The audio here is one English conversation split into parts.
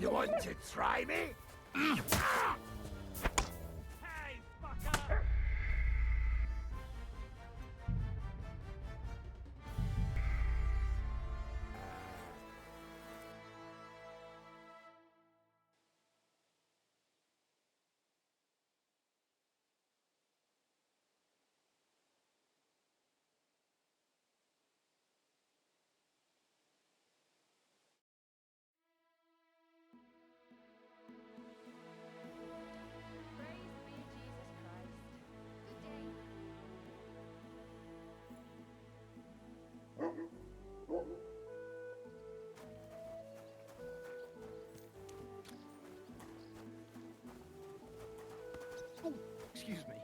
You want to try me? Hey, fucker! Praise be Jesus Christ. Good day. Oh, excuse me.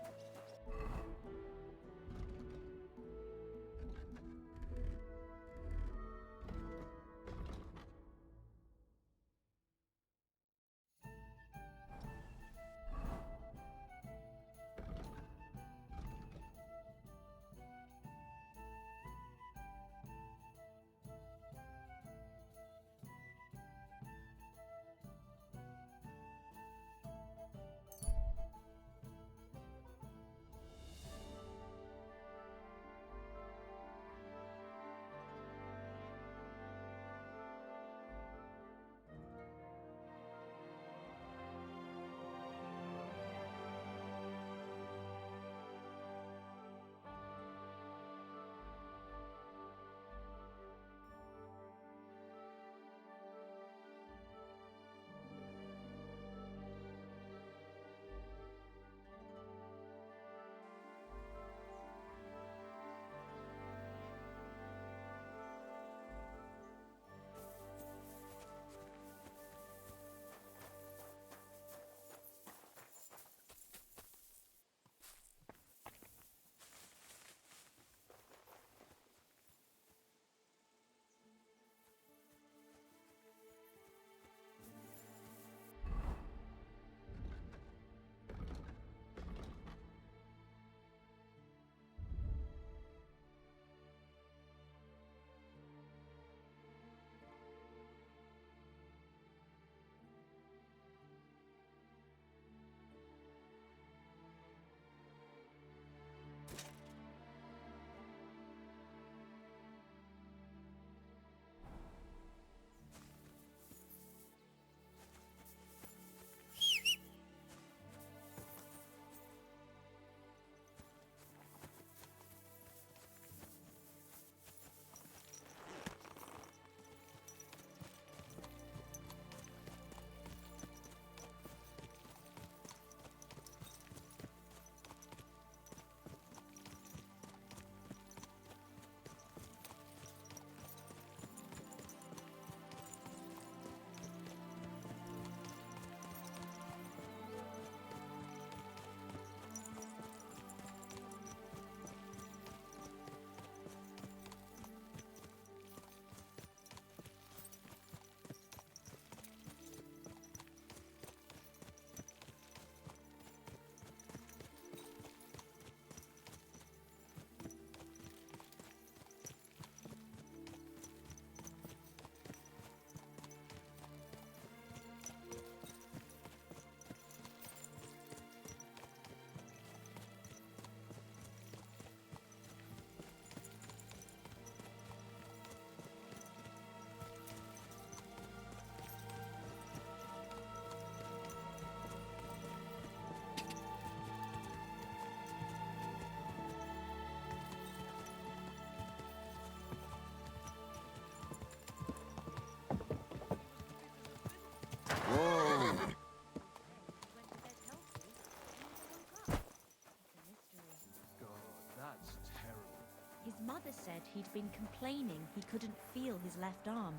His mother said he'd been complaining he couldn't feel his left arm,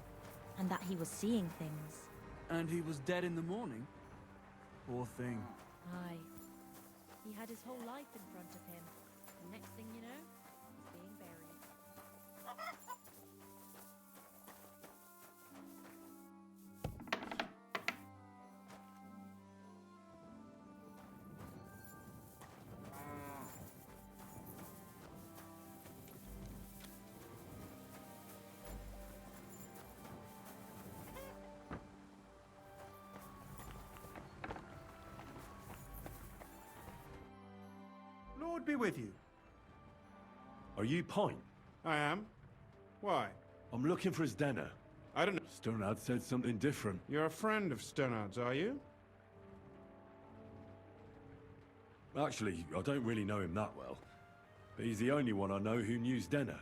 and that he was seeing things. And he was dead in the morning? Poor thing. Aye. He had his whole life in front of him. And next thing you know, he's being buried. Lord be with you. Are you Pine? I am. Why? I'm looking for Zdena. I don't know. Sternad said something different. You're a friend of Sternard's, are you? Actually, I don't really know him that well. But he's the only one I know who knew Zdena.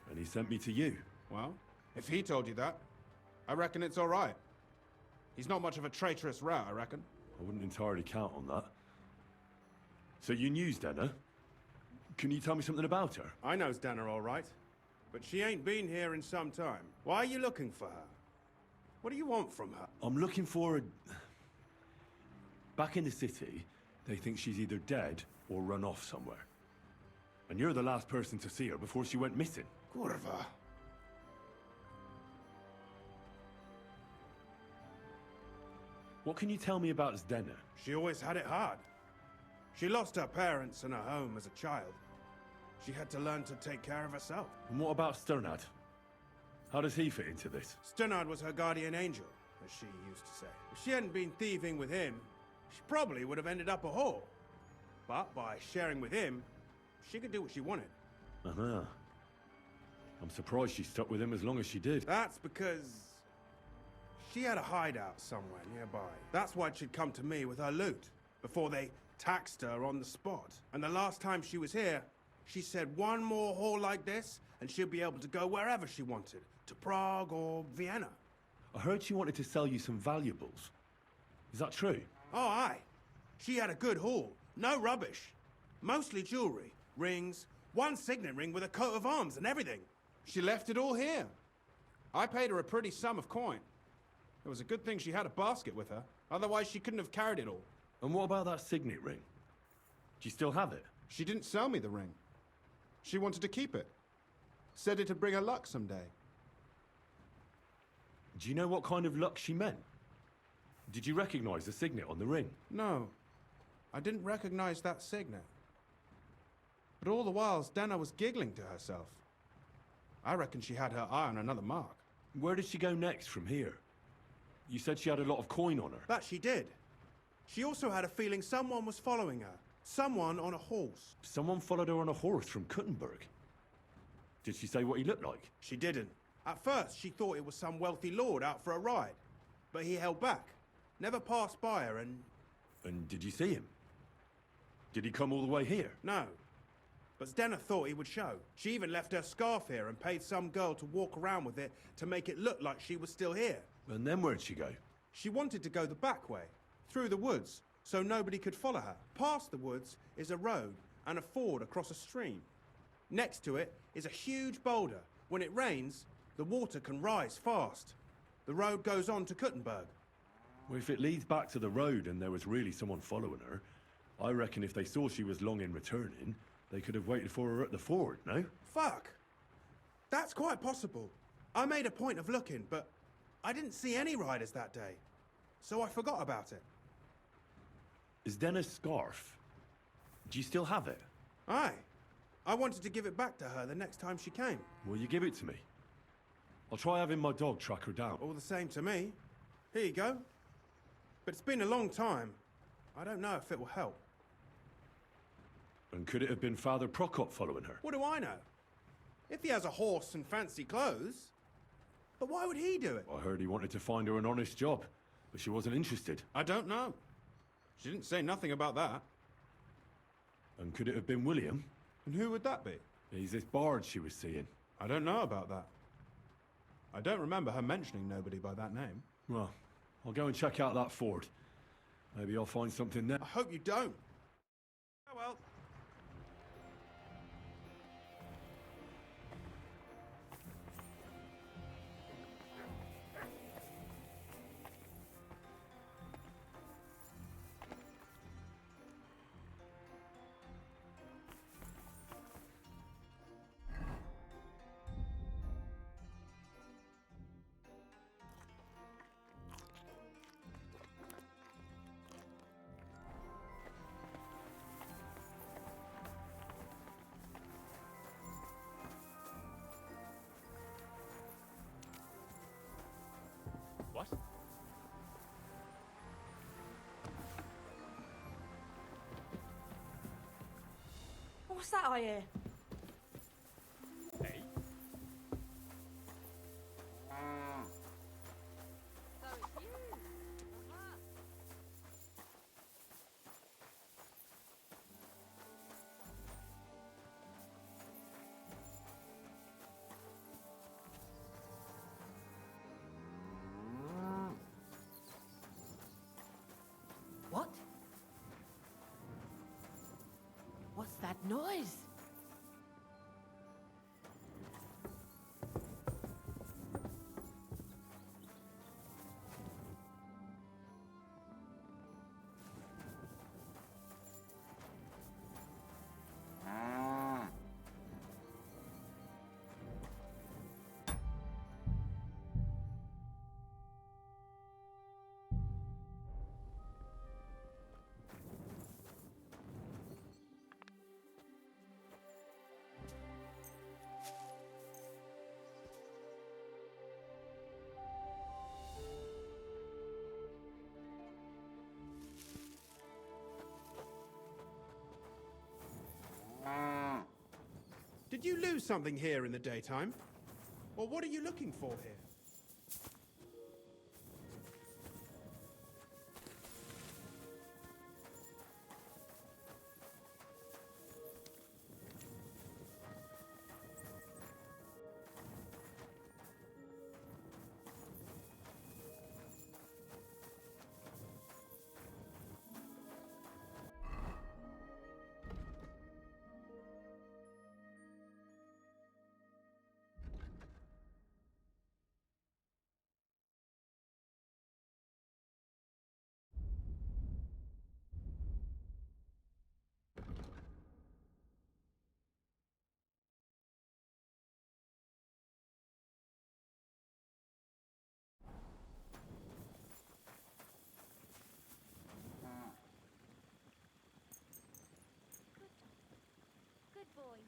And he sent me to you. Well, if he told you that, I reckon it's all right. He's not much of a traitorous rat, I reckon. I wouldn't entirely count on that. So you knew Zdena? Can you tell me something about her? I know Zdena all right, but she ain't been here in some time. Why are you looking for her? What do you want from her? I'm looking for a... Back in the city, they think she's either dead or run off somewhere. And you're the last person to see her before she went missing. Kurva. What can you tell me about Zdena? She always had it hard. She lost her parents and her home as a child. She had to learn to take care of herself. And what about Sternad? How does he fit into this? Sternard was her guardian angel, as she used to say. If she hadn't been thieving with him, she probably would have ended up a whore. But by sharing with him, she could do what she wanted. Uh-huh. I'm surprised she stuck with him as long as she did. That's because she had a hideout somewhere nearby. That's why she'd come to me with her loot, before they taxed her on the spot. And the last time she was here, she said one more haul like this, and she'll be able to go wherever she wanted, to Prague or Vienna. I heard she wanted to sell you some valuables. Is that true? Oh, aye. She had a good haul. No rubbish. Mostly jewelry, rings, one signet ring with a coat of arms and everything. She left it all here. I paid her a pretty sum of coin. It was a good thing she had a basket with her. Otherwise, she couldn't have carried it all. And what about that signet ring? Do you still have it? She didn't sell me the ring. She wanted to keep it. Said it'd bring her luck someday. Do you know what kind of luck she meant? Did you recognize the signet on the ring? No, I didn't recognize that signet. But all the while, Zdena was giggling to herself. I reckon she had her eye on another mark. Where did she go next from here? You said she had a lot of coin on her. That she did. She also had a feeling someone was following her. Someone on a horse. Someone followed her on a horse from Kuttenberg. Did she say what he looked like? She didn't. At first, she thought it was some wealthy lord out for a ride. But he held back. Never passed by her and... And did you see him? Did he come all the way here? No. But Zdena thought he would show. She even left her scarf here and paid some girl to walk around with it to make it look like she was still here. And then where'd she go? She wanted to go the back way, through the woods, so nobody could follow her. Past the woods is a road and a ford across a stream. Next to it is a huge boulder. When it rains, the water can rise fast. The road goes on to Kuttenberg. Well, if it leads back to the road and there was really someone following her, I reckon if they saw she was long in returning, they could have waited for her at the ford, no? Fuck! That's quite possible. I made a point of looking, but I didn't see any riders that day. So I forgot about it. Is Denna's scarf? Do you still have it? Aye. I wanted to give it back to her the next time she came. Will you give it to me? I'll try having my dog track her down. All the same to me. Here you go. But it's been a long time. I don't know if it will help. And could it have been Father Prokop following her? What do I know? If he has a horse and fancy clothes. But why would he do it? I heard he wanted to find her an honest job, but she wasn't interested. I don't know. She didn't say nothing about that. And could it have been William? And who would that be? He's this bard she was seeing. I don't know about that. I don't remember her mentioning nobody by that name. Well, I'll go and check out that ford. Maybe I'll find something there. I hope you don't. Oh well. What's that I hear? Hey. So it's you. Uh-huh. What? What's that noise? Did you lose something here in the daytime? Or what are you looking for here? Good boy.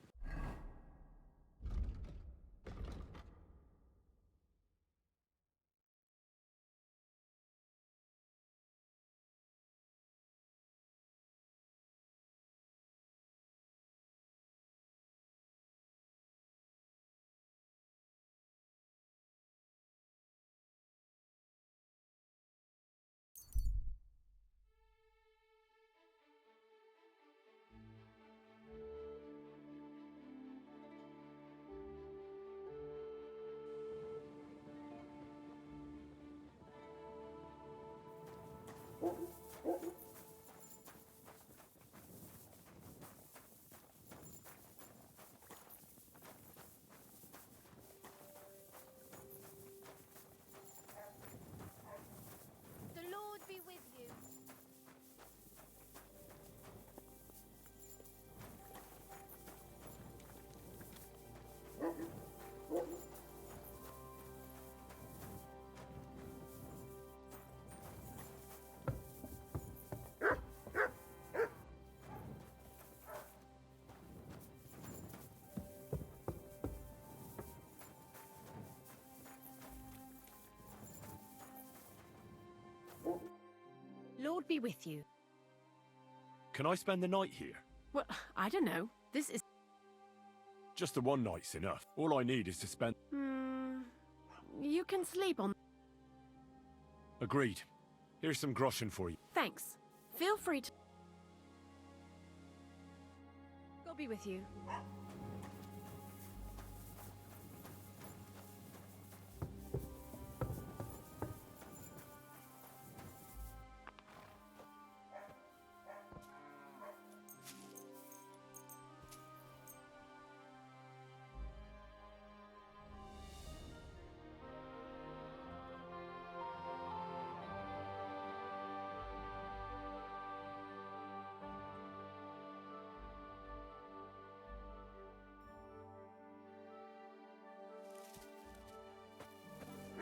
The Lord be with you. Lord be with you. Can I spend the night here? Well, I don't know. This is... Just the one night's enough. All I need is to spend... You can sleep on... Agreed. Here's some groschen for you. Thanks. Feel free to... God be with you.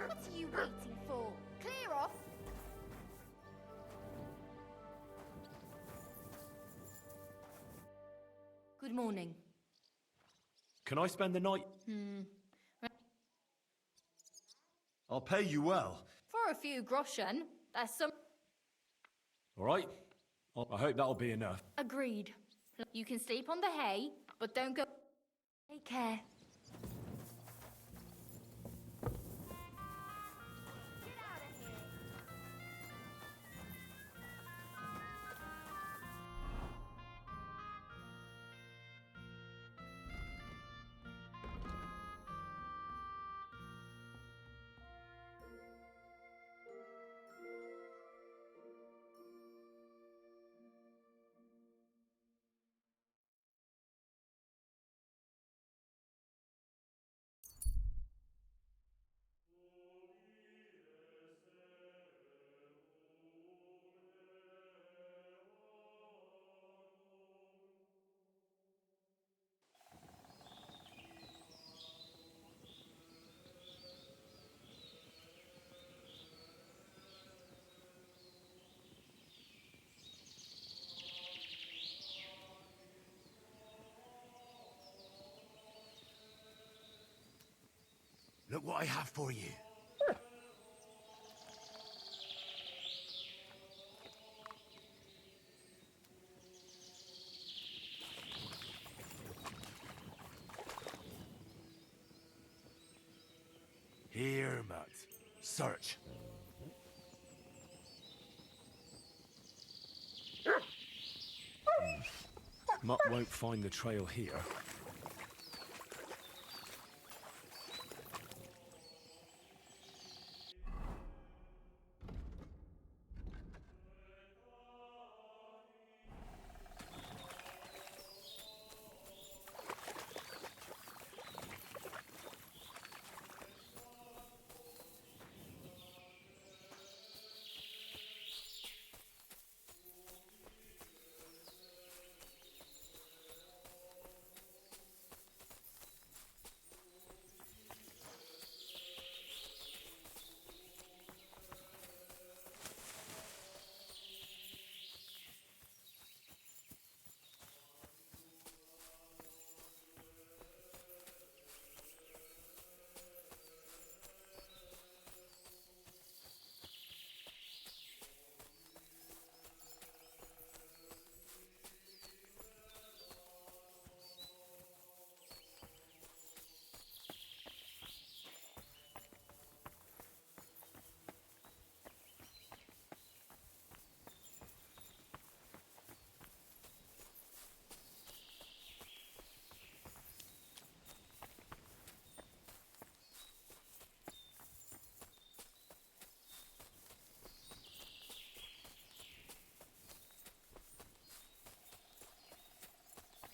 What are you waiting for? Clear off. Good morning. Can I spend the night? I'll pay you well. For a few groschen, that's some... All right? I hope that'll be enough. Agreed. You can sleep on the hay, but don't go. Take care. Look what I have for you. Here, Matt. Search. Mutt won't find the trail here.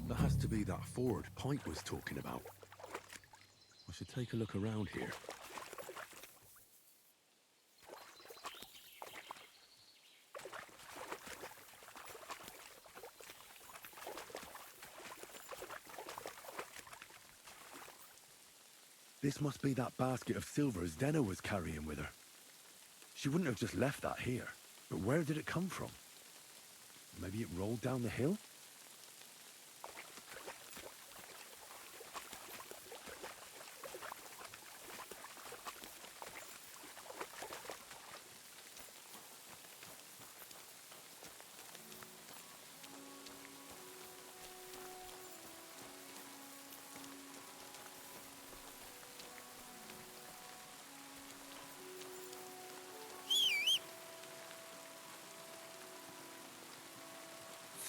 That has to be that ford Pike was talking about. I should take a look around here. This must be that basket of silver Zdena was carrying with her. She wouldn't have just left that here. But where did it come from? Maybe it rolled down the hill?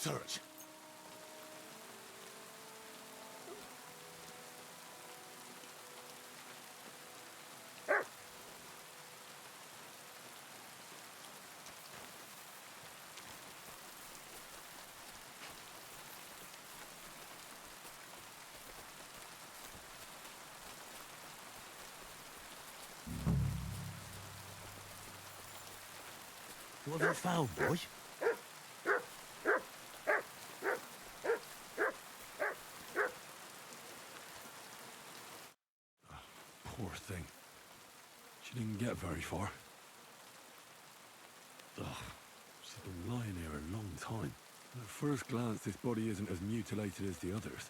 Search. What have you found, boy? Poor thing. She didn't get very far. Ugh, she's been lying here a long time. At first glance, this body isn't as mutilated as the others.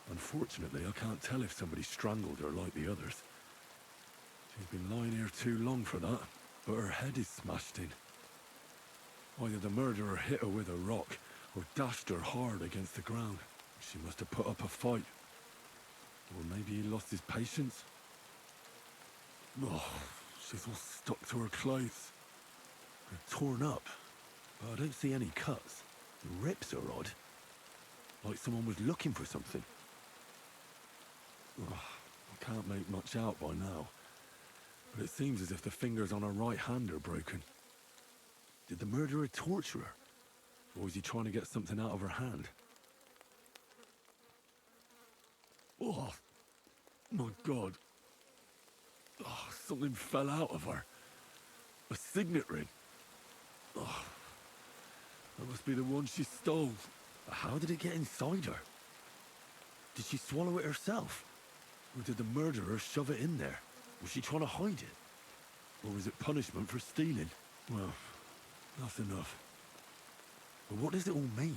Unfortunately, I can't tell if somebody strangled her like the others. She's been lying here too long for that, but her head is smashed in. Either the murderer hit her with a rock, or dashed her hard against the ground. She must have put up a fight. Or maybe he lost his patience. Oh, she's all stuck to her clothes. They're torn up, but I don't see any cuts. The rips are odd. Like someone was looking for something. Oh, I can't make much out by now. But it seems as if the fingers on her right hand are broken. Did the murderer torture her? Or was he trying to get something out of her hand? Oh, my God. Oh, something fell out of her. A signet ring. Oh, that must be the one she stole. How did it get inside her? Did she swallow it herself? Or did the murderer shove it in there? Was she trying to hide it? Or was it punishment for stealing? Well, that's enough. But what does it all mean?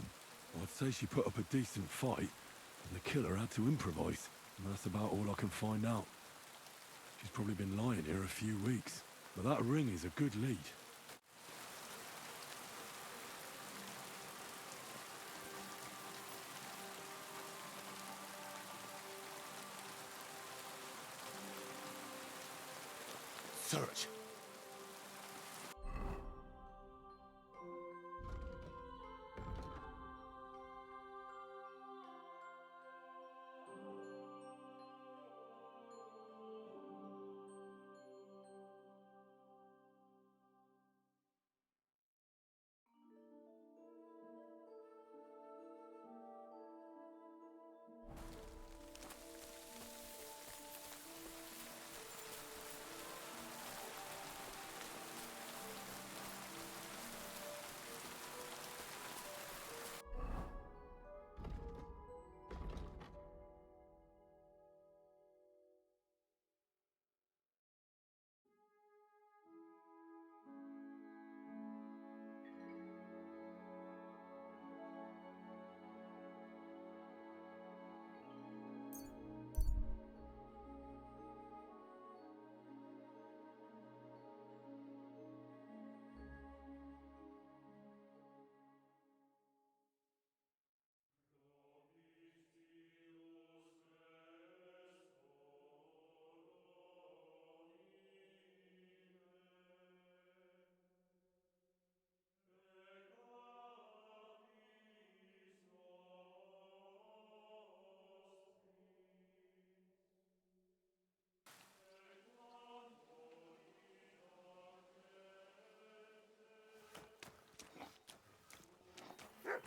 Well, I'd say she put up a decent fight, and the killer had to improvise. And that's about all I can find out. She's probably been lying here a few weeks. But that ring is a good lead. Search.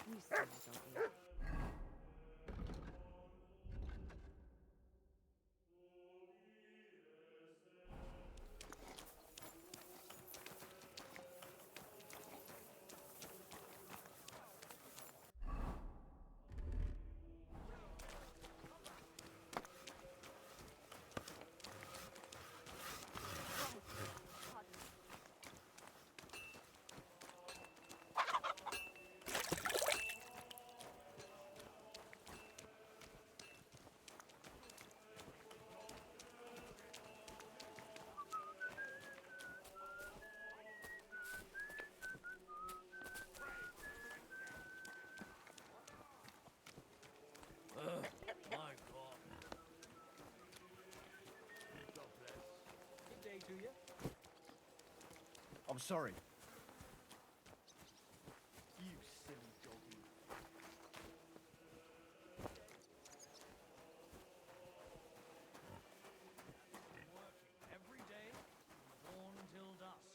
You silly doggy. My God. God bless. Good day to you. I'm sorry. You silly doggy. Working every day from dawn till dusk.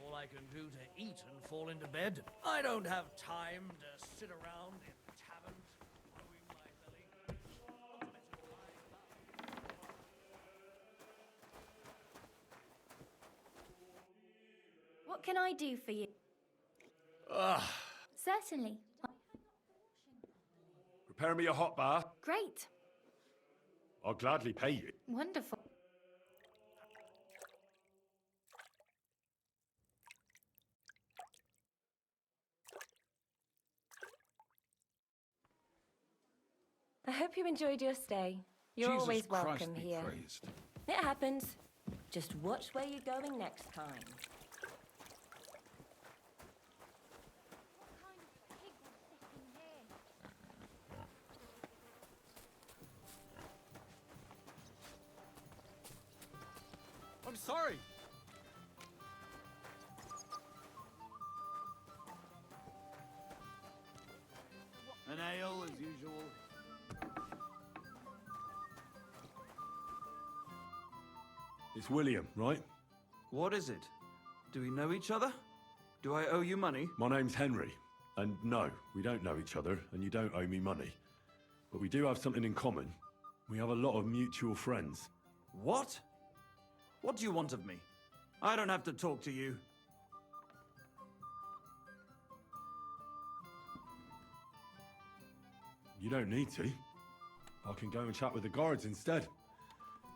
All I can do to eat and fall into bed. I don't have time to sit around in taverns, blowing my belly. Not to mention lying about. What can I do for you? Certainly. Prepare me a hot bath. Great. I'll gladly pay you. Wonderful. I hope you enjoyed your stay. You're Jesus always Christ welcome be here. praised. It happens. Just watch where you're going next time. sorry. An ale, as usual. It's William, right? What is it? Do we know each other? Do I owe you money? My name's Henry. And no, we don't know each other, and you don't owe me money. But we do have something in common. We have a lot of mutual friends. What? What do you want of me? I don't have to talk to you. You don't need to. I can go and chat with the guards instead.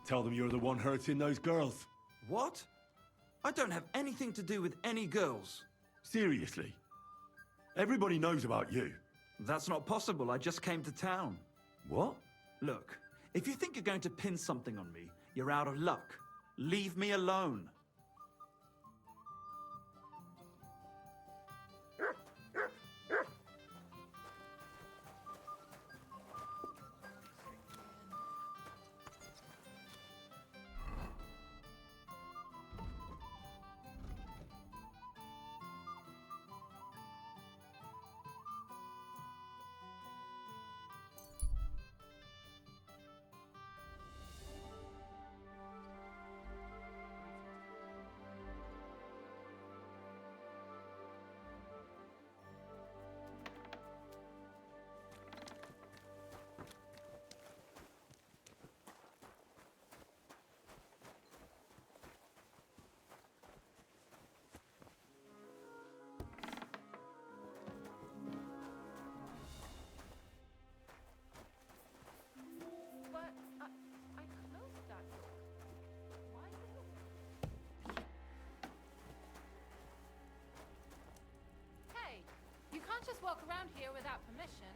Tell them you're the one hurting those girls. What? I don't have anything to do with any girls. Seriously. Everybody knows about you. That's not possible. I just came to town. What? Look, if you think you're going to pin something on me, you're out of luck. Leave me alone. But I closed that door. Why is it open? Hey, you can't just walk around here without permission.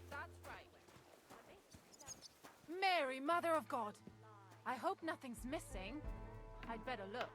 That's right. Mary, Mother of God. I hope nothing's missing. I'd better look.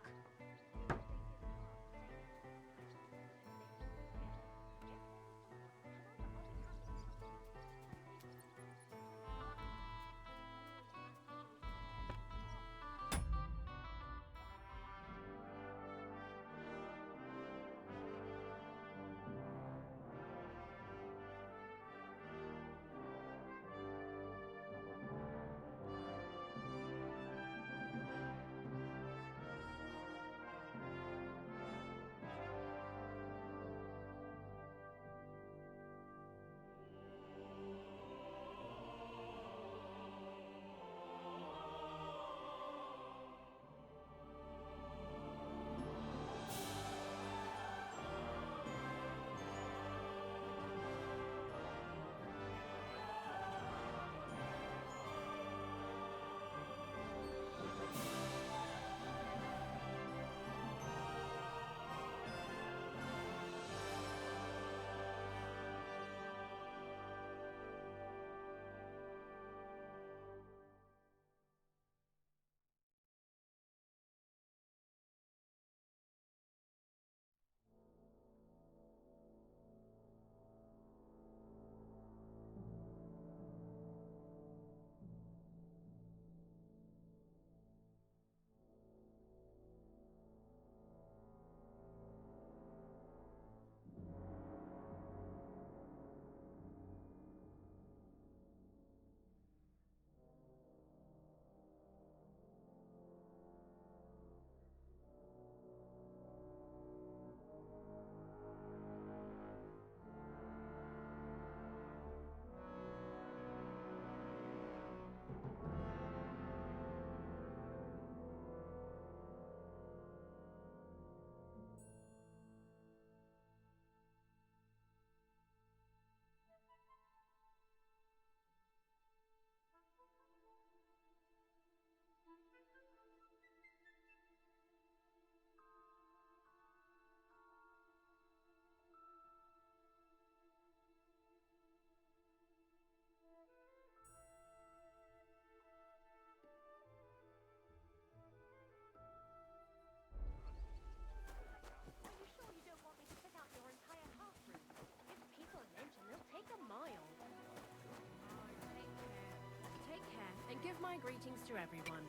And give my greetings to everyone.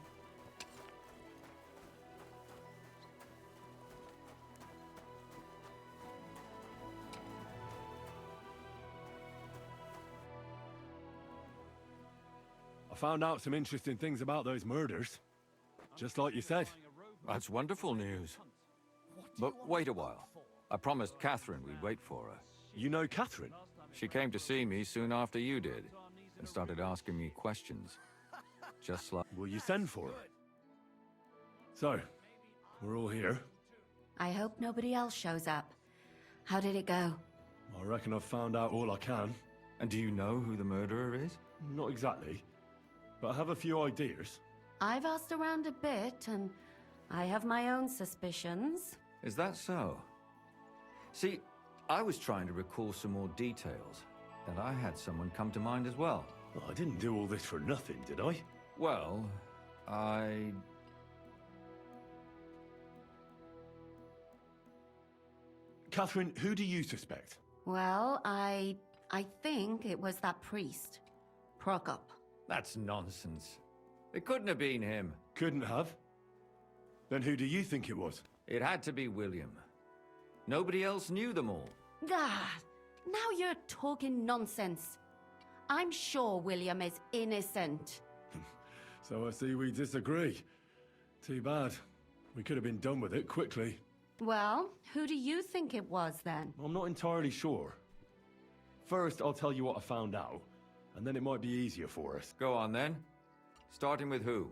I found out some interesting things about those murders. Just like you said. That's wonderful news. But wait a while. I promised Catherine we'd wait for her. You know Catherine? She came to see me soon after you did, and started asking me questions. Just like... Will you send for her? So, we're all here. I hope nobody else shows up. How did it go? I reckon I've found out all I can. And do you know who the murderer is? Not exactly, but I have a few ideas. I've asked around a bit, and I have my own suspicions. Is that so? See, I was trying to recall some more details, and I had someone come to mind as well. Well, I didn't do all this for nothing, did I? Well, Catherine, who do you suspect? Well, I think it was that priest, Prokop. That's nonsense. It couldn't have been him. Couldn't have? Then who do you think it was? It had to be William. Nobody else knew them all. Ah, now you're talking nonsense. I'm sure William is innocent. So I see we disagree. Too bad. We could have been done with it quickly. Well, who do you think it was then? I'm not entirely sure. First, I'll tell you what I found out, and then it might be easier for us. Go on then. Starting with who?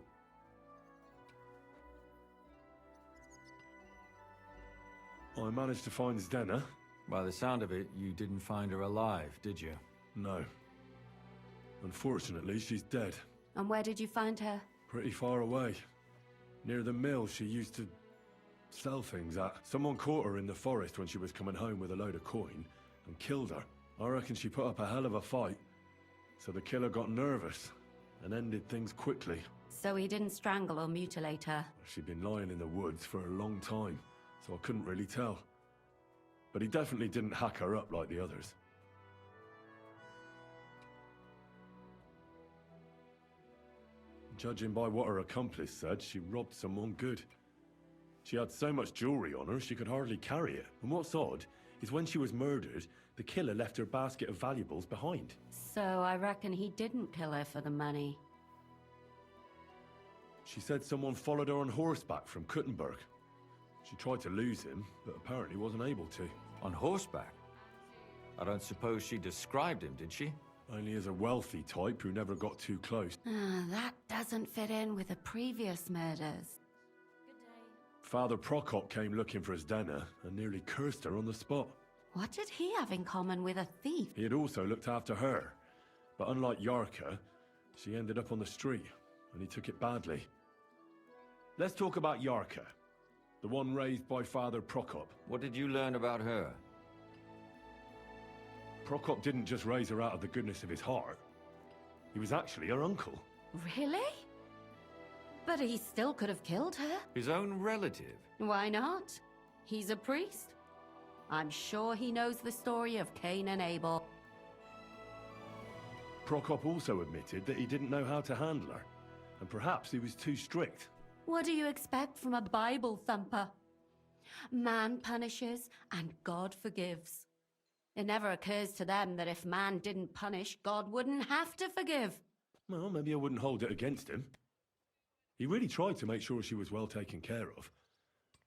I managed to find Zdena. By the sound of it, you didn't find her alive, did you? No. Unfortunately, she's dead. And where did you find her? Pretty far away. Near the mill she used to sell things at. Someone caught her in the forest when she was coming home with a load of coin and killed her. I reckon she put up a hell of a fight. So the killer got nervous and ended things quickly. So he didn't strangle or mutilate her? She'd been lying in the woods for a long time, so I couldn't really tell. But he definitely didn't hack her up like the others. Judging by what her accomplice said, she robbed someone good. She had so much jewelry on her, she could hardly carry it. And what's odd is when she was murdered, the killer left her basket of valuables behind. So I reckon he didn't kill her for the money. She said someone followed her on horseback from Kuttenberg. She tried to lose him, but apparently wasn't able to. On horseback? I don't suppose she described him, did she? Only as a wealthy type who never got too close. That doesn't fit in with the previous murders. Father Prokop came looking for Zdena and nearly cursed her on the spot. What did he have in common with a thief? He had also looked after her. But unlike Yarka, she ended up on the street, and he took it badly. Let's talk about Yarka, the one raised by Father Prokop. What did you learn about her? Prokop didn't just raise her out of the goodness of his heart. He was actually her uncle. Really? But he still could have killed her. His own relative? Why not? He's a priest. I'm sure he knows the story of Cain and Abel. Prokop also admitted that he didn't know how to handle her, and perhaps he was too strict. What do you expect from a Bible thumper? Man punishes and God forgives. It never occurs to them that if man didn't punish, God wouldn't have to forgive. Well, maybe I wouldn't hold it against him. He really tried to make sure she was well taken care of.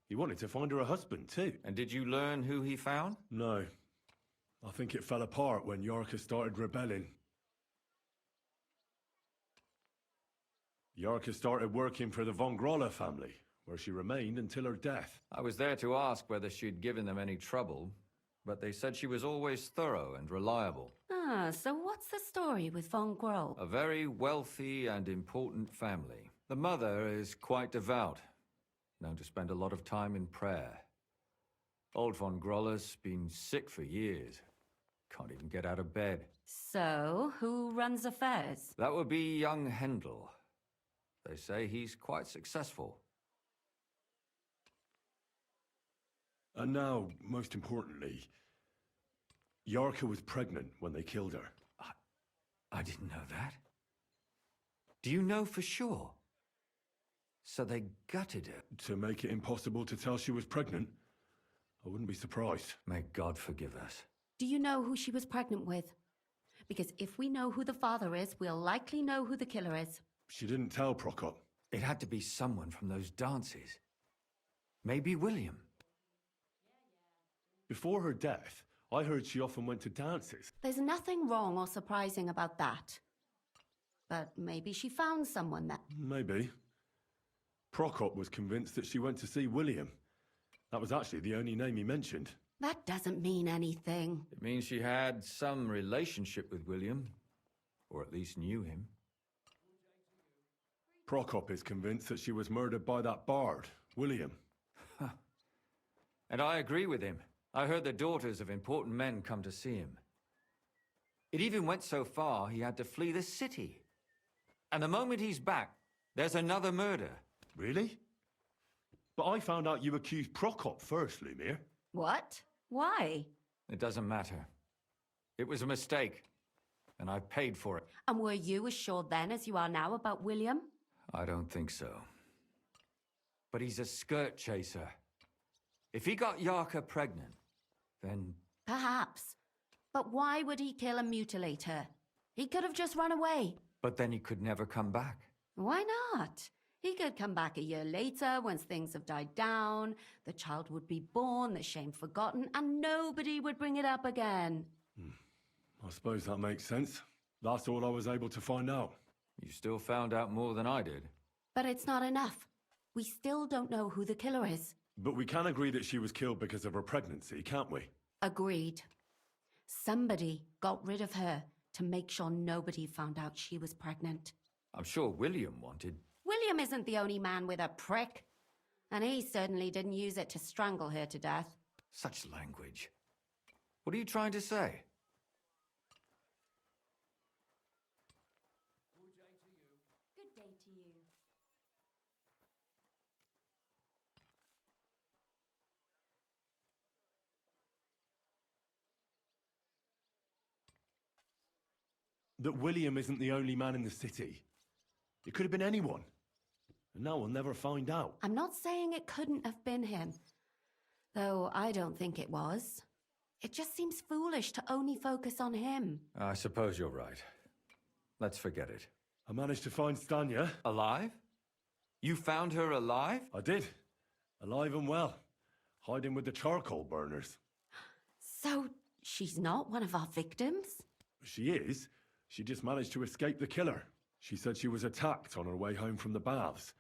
He wanted to find her a husband, too. And did you learn who he found? No. I think it fell apart when Yarka started rebelling. Yarka started working for the von Groller family, where she remained until her death. I was there to ask whether she'd given them any trouble, but they said she was always thorough and reliable. So what's the story with von Groll? A very wealthy and important family. The mother is quite devout, known to spend a lot of time in prayer. Old von Groller's been sick for years. Can't even get out of bed. So, who runs affairs? That would be young Hendel. They say he's quite successful. And now, most importantly, Yarka was pregnant when they killed her. I didn't know that. Do you know for sure? So they gutted her. To make it impossible to tell she was pregnant? I wouldn't be surprised. May God forgive us. Do you know who she was pregnant with? Because if we know who the father is, we'll likely know who the killer is. She didn't tell Prokop. It had to be someone from those dances. Maybe William. Before her death, I heard she often went to dances. There's nothing wrong or surprising about that. But maybe she found someone that... Maybe. Prokop was convinced that she went to see William. That was actually the only name he mentioned. That doesn't mean anything. It means she had some relationship with William. Or at least knew him. Prokop is convinced that she was murdered by that bard, William. And I agree with him. I heard the daughters of important men come to see him. It even went so far he had to flee the city. And the moment he's back, there's another murder. Really? But I found out you accused Prokop first, Lumir. What? Why? It doesn't matter. It was a mistake. And I paid for it. And were you as sure then as you are now about William? I don't think so. But he's a skirt chaser. If he got Yarka pregnant, then... Perhaps. But why would he kill and mutilate her? He could have just run away. But then he could never come back. Why not? He could come back a year later, once things have died down, the child would be born, the shame forgotten, and nobody would bring it up again. I suppose that makes sense. That's all I was able to find out. You still found out more than I did. But it's not enough. We still don't know who the killer is. But we can agree that she was killed because of her pregnancy, can't we? Agreed. Somebody got rid of her to make sure nobody found out she was pregnant. I'm sure William wanted... William isn't the only man with a prick. And he certainly didn't use it to strangle her to death. Such language. What are you trying to say? Good day to you. That William isn't the only man in the city. It could have been anyone. And now we'll never find out. I'm not saying it couldn't have been him. Though I don't think it was. It just seems foolish to only focus on him. I suppose you're right. Let's forget it. I managed to find Stanya. Alive? You found her alive? I did. Alive and well. Hiding with the charcoal burners. So, she's not one of our victims? She is. She just managed to escape the killer. She said she was attacked on her way home from the baths.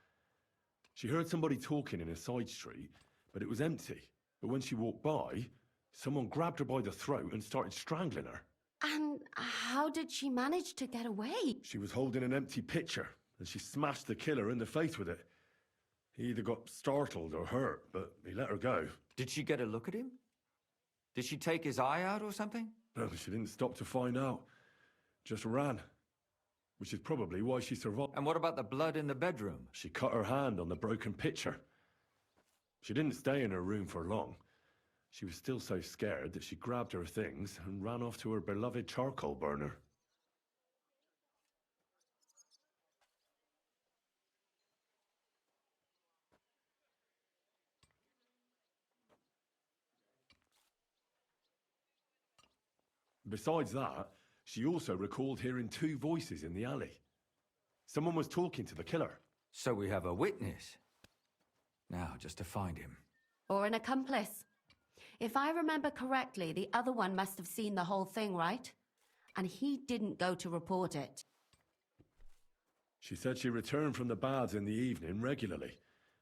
She heard somebody talking in a side street, but it was empty. But when she walked by, someone grabbed her by the throat and started strangling her. And how did she manage to get away? She was holding an empty pitcher, and she smashed the killer in the face with it. He either got startled or hurt, but he let her go. Did she get a look at him? Did she take his eye out or something? No, she didn't stop to find out. Just ran. Which is probably why she survived. And what about the blood in the bedroom? She cut her hand on the broken pitcher. She didn't stay in her room for long. She was still so scared that she grabbed her things and ran off to her beloved charcoal burner. Besides that, she also recalled hearing two voices in the alley. Someone was talking to the killer. So we have a witness. Now, just to find him. Or an accomplice. If I remember correctly, the other one must have seen the whole thing, right? And he didn't go to report it. She said she returned from the baths in the evening regularly,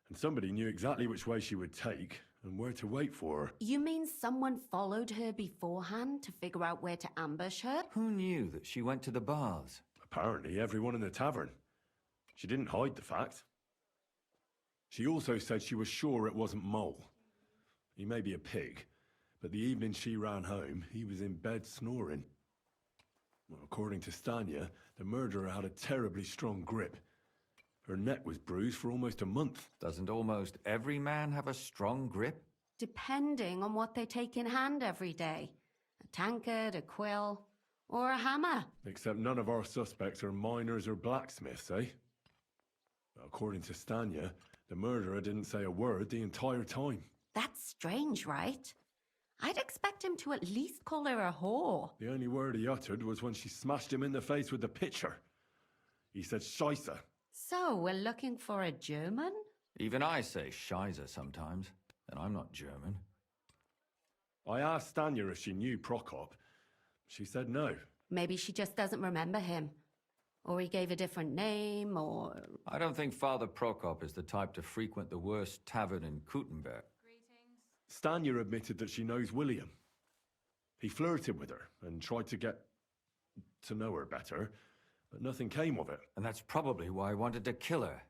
and somebody knew exactly which way she would take and where to wait for her. You mean someone followed her beforehand to figure out where to ambush her? Who knew that she went to the baths? Apparently everyone in the tavern. She didn't hide the fact. She also said she was sure it wasn't Mole. He may be a pig, but the evening she ran home, he was in bed snoring. Well, according to Stanya, the murderer had a terribly strong grip. Her neck was bruised for almost a month. Doesn't almost every man have a strong grip? Depending on what they take in hand every day. A tankard, a quill, Or a hammer. Except none of our suspects are miners or blacksmiths, eh? According to Stanya, the murderer didn't say a word the entire time. That's strange, right? I'd expect him to at least call her a whore. The only word he uttered was when she smashed him in the face with the pitcher. He said Scheisse. So, we're looking for a German? Even I say Scheiße sometimes, and I'm not German. I asked Stanya if she knew Prokop. She said no. Maybe she just doesn't remember him. Or he gave a different name, or... I don't think Father Prokop is the type to frequent the worst tavern in Kuttenberg. Stanya admitted that she knows William. He flirted with her and tried to get to know her better, but nothing came of it. And that's probably why he wanted to kill her.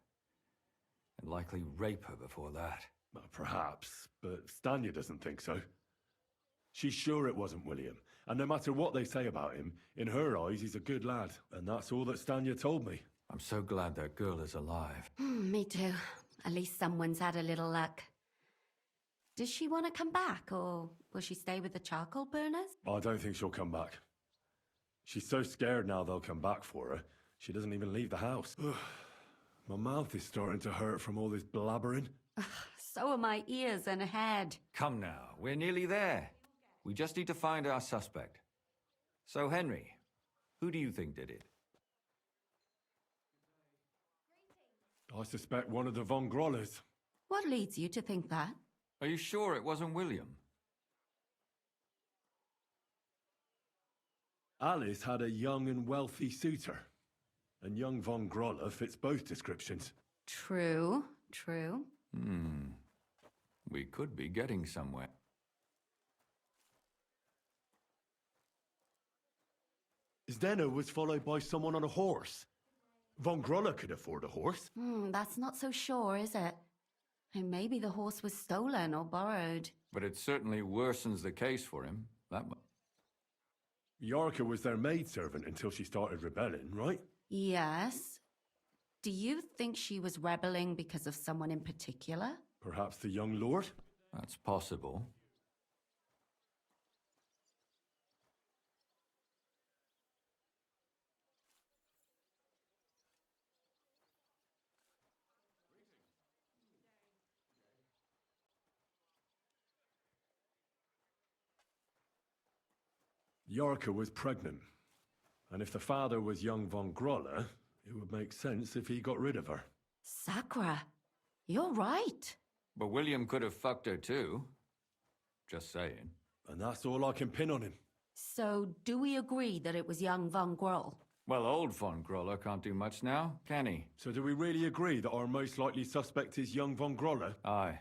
And likely rape her before that. Well, perhaps, but Stanya doesn't think so. She's sure it wasn't William, and no matter what they say about him, in her eyes he's a good lad, and that's all that Stanya told me. I'm so glad that girl is alive. Me too. At least someone's had a little luck. Does she want to come back, or will she stay with the charcoal burners? I don't think she'll come back. She's so scared now they'll come back for her, she doesn't even leave the house. My mouth is starting to hurt from all this blabbering. So are my ears and head. Come now, we're nearly there. We just need to find our suspect. So, Henry, who do you think did it? I suspect one of the Von Grollers. What leads you to think that? Are you sure it wasn't William? Alice had a young and wealthy suitor, and young Von Groller fits both descriptions. True. We could be getting somewhere. Zdenna was followed by someone on a horse. Von Groller could afford a horse. That's not so sure, is it? And maybe the horse was stolen or borrowed. But it certainly worsens the case for him. That much. Yarka was their maidservant until she started rebelling, right? Yes. Do you think she was rebelling because of someone in particular? Perhaps the young lord? That's possible. Yarka was pregnant. And if the father was young Von Groller, it would make sense if he got rid of her. Sakura, you're right. But William could have fucked her too. Just saying. And that's all I can pin on him. So, do we agree that it was young Von Groll? Well, old Von Groller can't do much now, can he? So do we really agree that our most likely suspect is young Von Groller? Aye.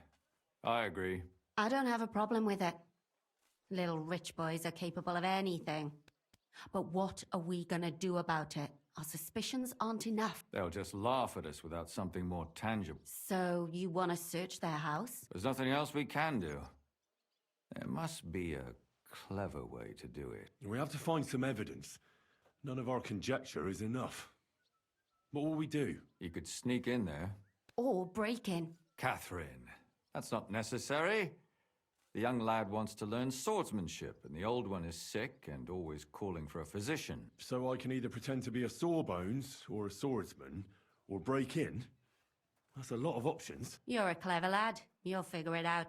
I agree. I don't have a problem with it. Little rich boys are capable of anything. But what are we gonna do about it? Our suspicions aren't enough. They'll just laugh at us without something more tangible. So, you want to search their house? There's nothing else we can do. There must be a clever way to do it. We have to find some evidence. None of our conjecture is enough. What will we do? You could sneak in there. Or break in. Catherine, that's not necessary. The young lad wants to learn swordsmanship, and the old one is sick and always calling for a physician. So I can either pretend to be a sawbones or a swordsman, or break in? That's a lot of options. You're a clever lad. You'll figure it out.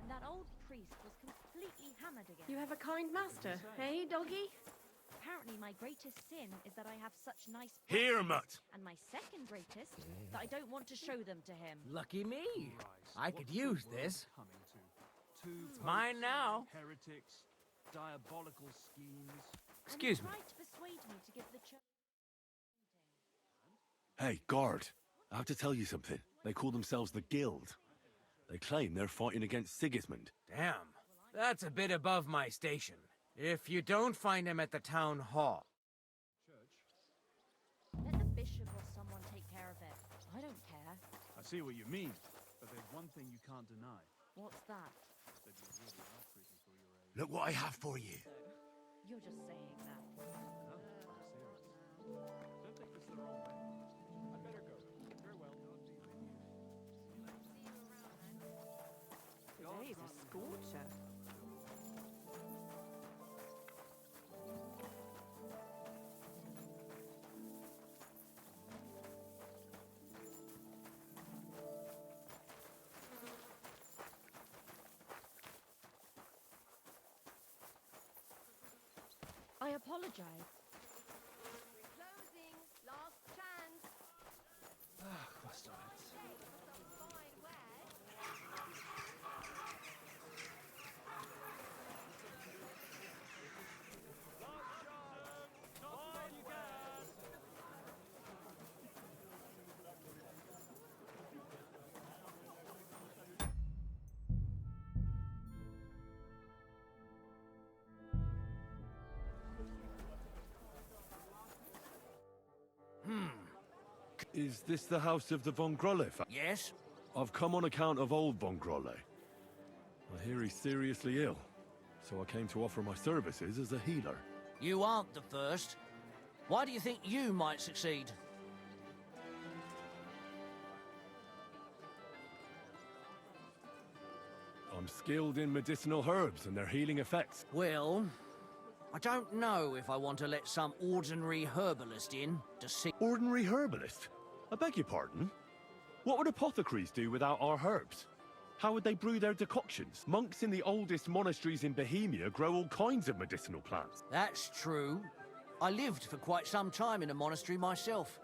And that old priest was completely hammered again. You have a kind master, hey, doggy? Apparently my greatest sin is that I have such nice Here, breasts. mutt! And my second greatest, that I don't want to show them to him. Lucky me. I could use this. It's mine now. Heretics, diabolical schemes. Excuse me. Tried to persuade me to give the church. Hey, guard. I have to tell you something. They call themselves the Guild. They claim they're fighting against Sigismund. Damn. That's a bit above my station. If you don't find him at the town hall... Let the bishop or someone take care of it. I don't care. I see what you mean, but there's one thing you can't deny. What's that? That you really are pretty for your age. Look what I have for you. You're just saying that. No, I'm serious. Don't take this the wrong way. I'd better go. Farewell. Today's a scorcher. I apologize. Closing. Last chance. Bastards. Fine wear. Is this the house of the Von Grolle family? Yes? I've come on account of old Von Grolle. I hear he's seriously ill, so I came to offer my services as a healer. You aren't the first. Why do you think you might succeed? I'm skilled in medicinal herbs and their healing effects. Well, I don't know if I want to let some ordinary herbalist in to see... Ordinary herbalist? I beg your pardon? What would apothecaries do without our herbs? How would they brew their decoctions? Monks in the oldest monasteries in Bohemia grow all kinds of medicinal plants. That's true. I lived for quite some time in a monastery myself,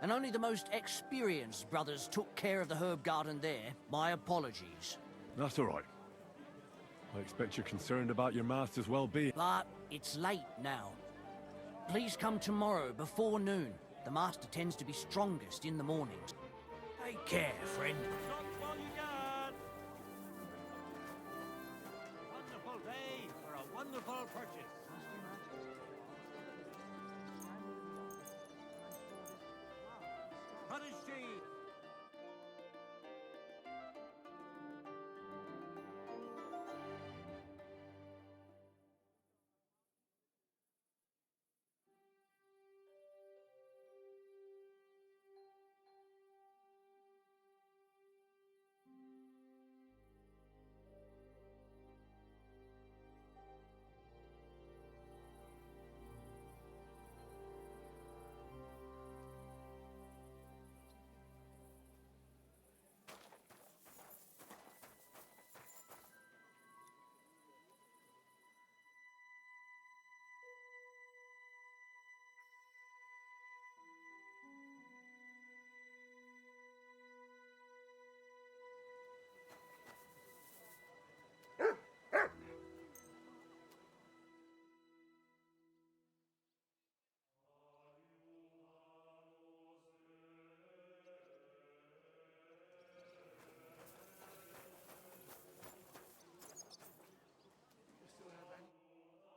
and only the most experienced brothers took care of the herb garden there. My apologies. That's all right. I expect you're concerned about your master's well-being. But it's late now. Please come tomorrow before noon. The master tends to be strongest in the mornings. Take care, friend. Wonderful day for a wonderful purchase. Cottage cheese.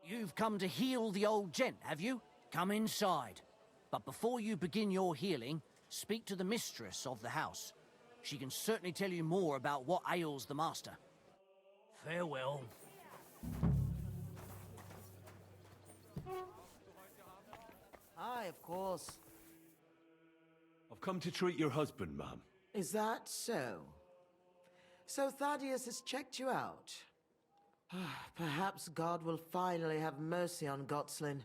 You've come to heal the old gent, have you? Come inside. But before you begin your healing, speak to the mistress of the house. She can certainly tell you more about what ails the master. Farewell. Aye, of course. I've come to treat your husband, ma'am. Is that so? So Thaddeus has checked you out? Perhaps God will finally have mercy on Gotslin.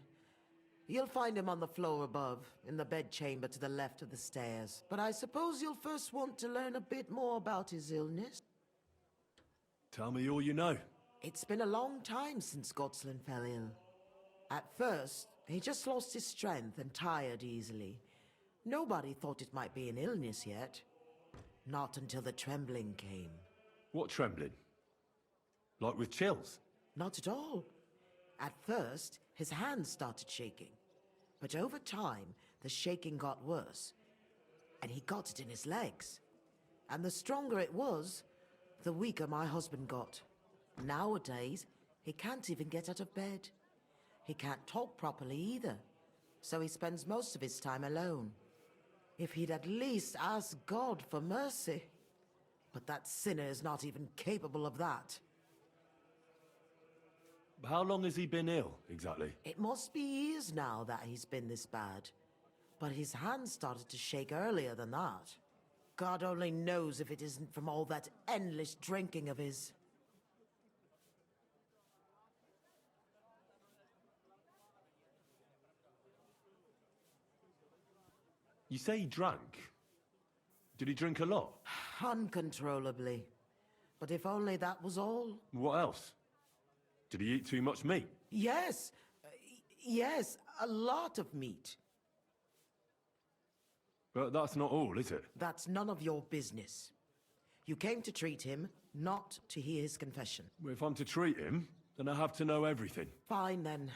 You'll find him on the floor above, in the bedchamber to the left of the stairs. But I suppose you'll first want to learn a bit more about his illness. Tell me all you know. It's been a long time since Gotslin fell ill. At first, he just lost his strength and tired easily. Nobody thought it might be an illness yet. Not until the trembling came. What trembling? Like with chills? Not at all. At first, his hands started shaking. But over time, the shaking got worse, and he got it in his legs. And the stronger it was, the weaker my husband got. Nowadays, he can't even get out of bed. He can't talk properly either, so he spends most of his time alone. If he'd at least ask God for mercy. But that sinner is not even capable of that. How long has he been ill, exactly? It must be years now that he's been this bad. But his hands started to shake earlier than that. God only knows if it isn't from all that endless drinking of his. You say he drank? Did he drink a lot? Uncontrollably. But if only that was all. What else? Did he eat too much meat? Yes. Yes, a lot of meat. But that's not all, is it? That's none of your business. You came to treat him, not to hear his confession. If I'm to treat him, then I have to know everything. Fine then.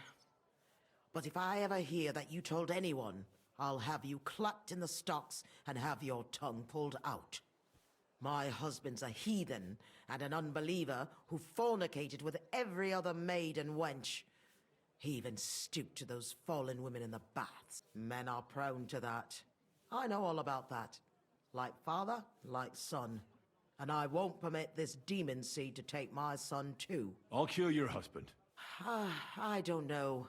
But if I ever hear that you told anyone, I'll have you clapped in the stocks and have your tongue pulled out. My husband's a heathen and an unbeliever who fornicated with every other maid and wench. He even stooped to those fallen women in the baths. Men are prone to that. I know all about that. Like father, like son. And I won't permit this demon seed to take my son too. I'll cure your husband. I don't know.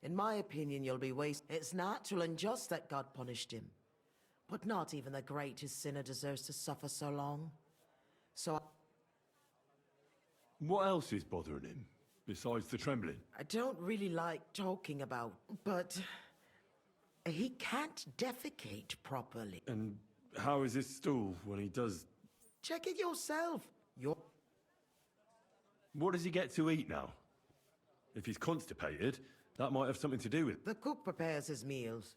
In my opinion, you'll be wasted. It's natural and just that God punished him. But not even the greatest sinner deserves to suffer so long. So What else is bothering him, besides the trembling? I don't really like talking about, but he can't defecate properly. And how is his stool when he does? Check it yourself. What does he get to eat now? If he's constipated, that might have something to do with it. The cook prepares his meals.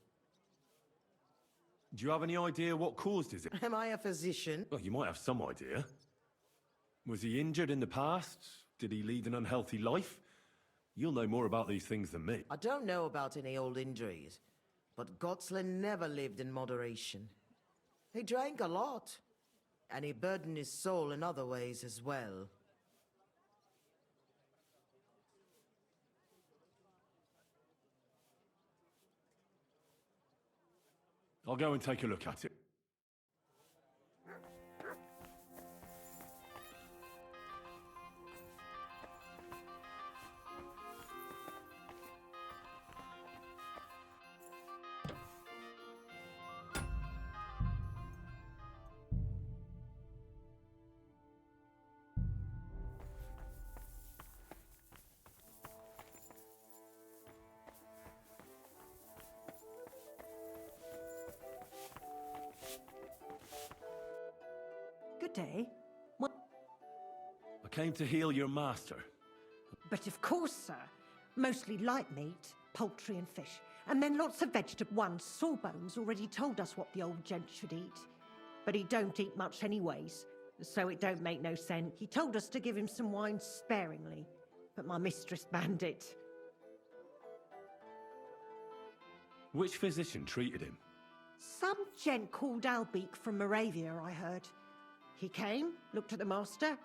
Do you have any idea what caused his? Am I a physician? Well, you might have some idea. Was he injured in the past? Did he lead an unhealthy life? You'll know more about these things than me. I don't know about any old injuries, but Gotslin never lived in moderation. He drank a lot, and he burdened his soul in other ways as well. I'll go and take a look at it. Good day. I came to heal your master. But of course, sir. Mostly light meat, poultry and fish. And then lots of vegetable. One, Sawbones already told us what the old gent should eat. But he don't eat much anyways, so it don't make no sense. He told us to give him some wine sparingly, but my mistress banned it. Which physician treated him? Some gent called Albeek from Moravia, I heard. He came, looked at the master.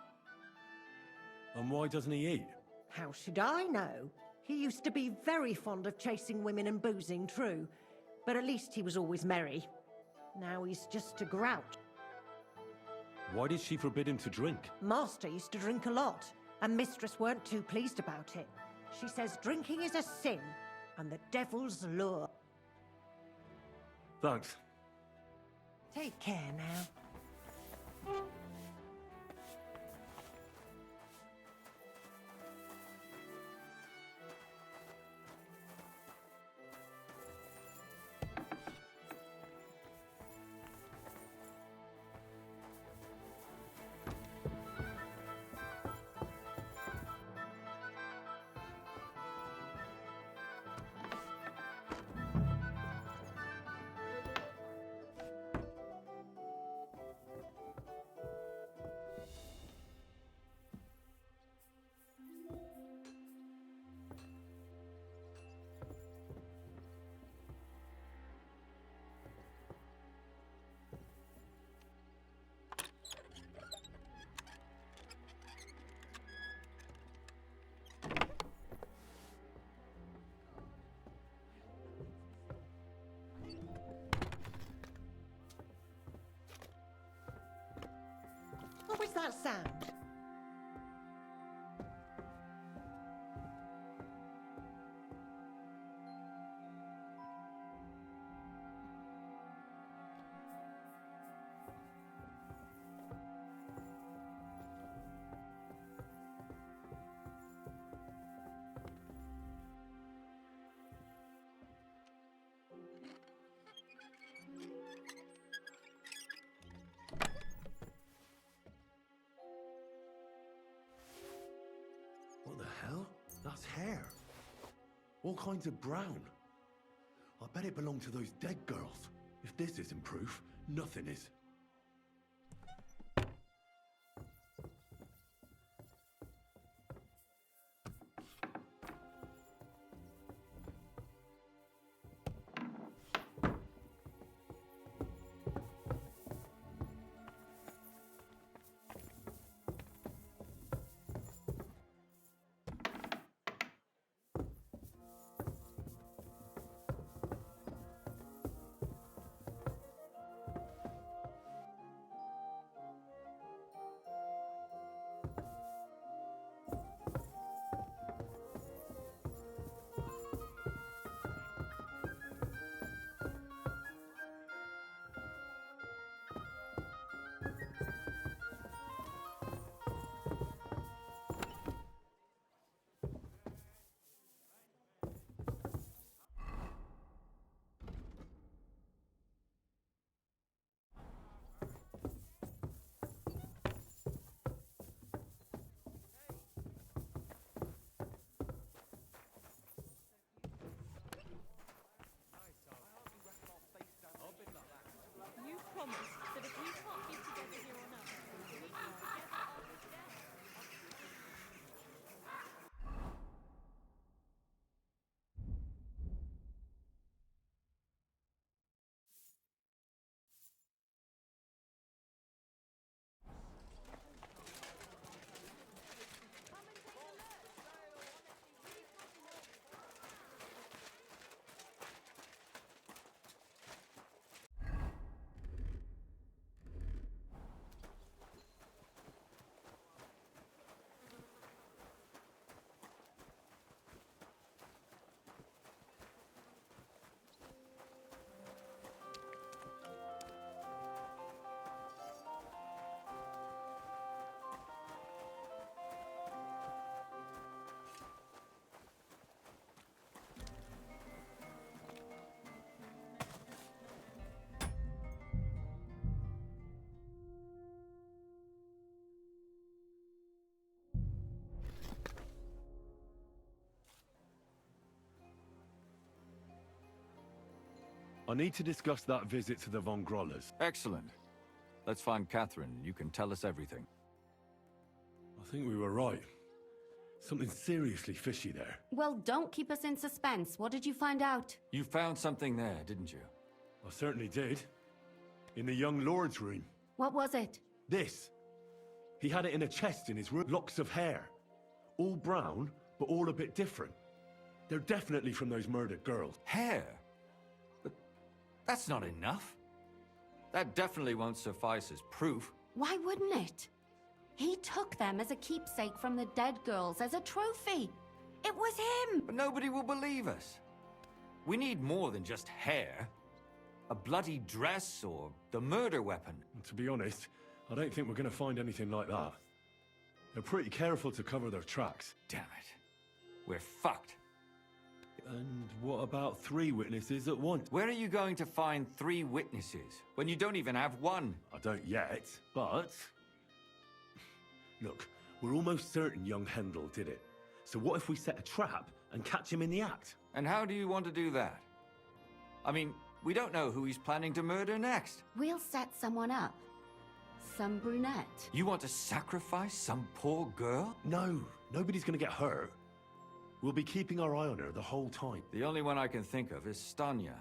And why doesn't he eat? How should I know? He used to be very fond of chasing women and boozing, true. But at least he was always merry. Now he's just a grouch. Why did she forbid him to drink? Master used to drink a lot, and mistress weren't too pleased about it. She says drinking is a sin, and the devil's lure. Thanks. Take care now. that sound? What the hell? That's hair. All kinds of brown. I bet it belonged to those dead girls. If this isn't proof, nothing is. You promised that if we can't keep together here on Earth, we can get out of this death. I need to discuss that visit to the Von Grollers. Excellent. Let's find Catherine. You can tell us everything. I think we were right. Something seriously fishy there. Well, don't keep us in suspense. What did you find out? You found something there, didn't you? I certainly did. In the young lord's room. What was it? This. He had it in a chest in his room. Locks of hair. All brown, but all a bit different. They're definitely from those murdered girls. Hair? But that's not enough. That definitely won't suffice as proof. Why wouldn't it? He took them as a keepsake from the dead girls, as a trophy. It was him! But nobody will believe us. We need more than just hair. A bloody dress or the murder weapon. To be honest, I don't think we're going to find anything like that. They're pretty careful to cover their tracks. Damn it. We're fucked. And what about 3 witnesses at once? Where are you going to find 3 witnesses when you don't even have one? I don't yet, but... Look, we're almost certain young Hendel did it. So what if we set a trap and catch him in the act? And how do you want to do that? I mean, we don't know who he's planning to murder next. We'll set someone up. Some brunette. You want to sacrifice some poor girl? No, nobody's gonna get hurt. We'll be keeping our eye on her the whole time. The only one I can think of is Stanya.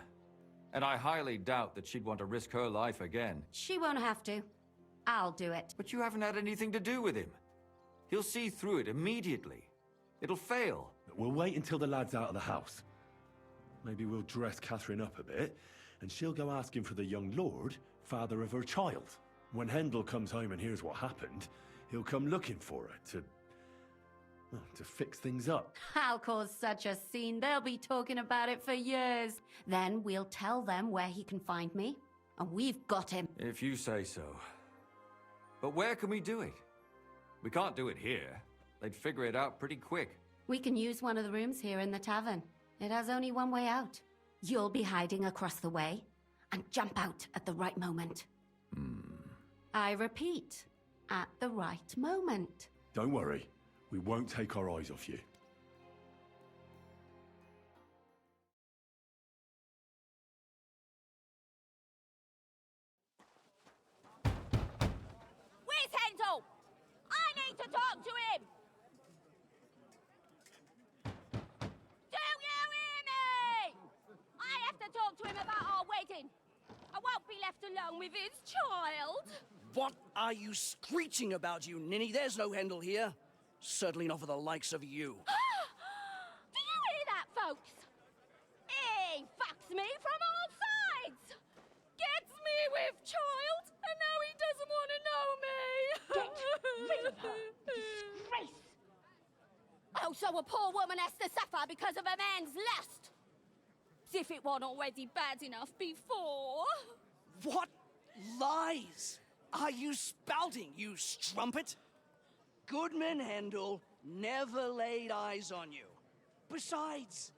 And I highly doubt that she'd want to risk her life again. She won't have to. I'll do it. But you haven't had anything to do with him. He'll see through it immediately. It'll fail. We'll wait until the lad's out of the house. Maybe we'll dress Catherine up a bit, and she'll go asking for the young lord, father of her child. When Hendel comes home and hears what happened, he'll come looking for her to fix things up. I'll cause such a scene, they'll be talking about it for years. Then we'll tell them where he can find me, and we've got him. If you say so. But where can we do it? We can't do it here. They'd figure it out pretty quick. We can use one of the rooms here in the tavern. It has only one way out. You'll be hiding across the way, and jump out at the right moment. I repeat, at the right moment. Don't worry. We won't take our eyes off you. Where's Handel? I need to talk to him! Do you hear me? I have to talk to him about our wedding. I won't be left alone with his child. What are you screeching about, you ninny? There's no Handel here. Certainly not for the likes of you. Do you hear that, folks? He fucks me from all sides. Gets me with child, and now he doesn't want to know me. Get rid of her. Disgrace. Oh, so a poor woman has to suffer because of a man's lust. As if it wasn't already bad enough before. What lies are you spouting, you strumpet? Goodman Handel never laid eyes on you. Besides,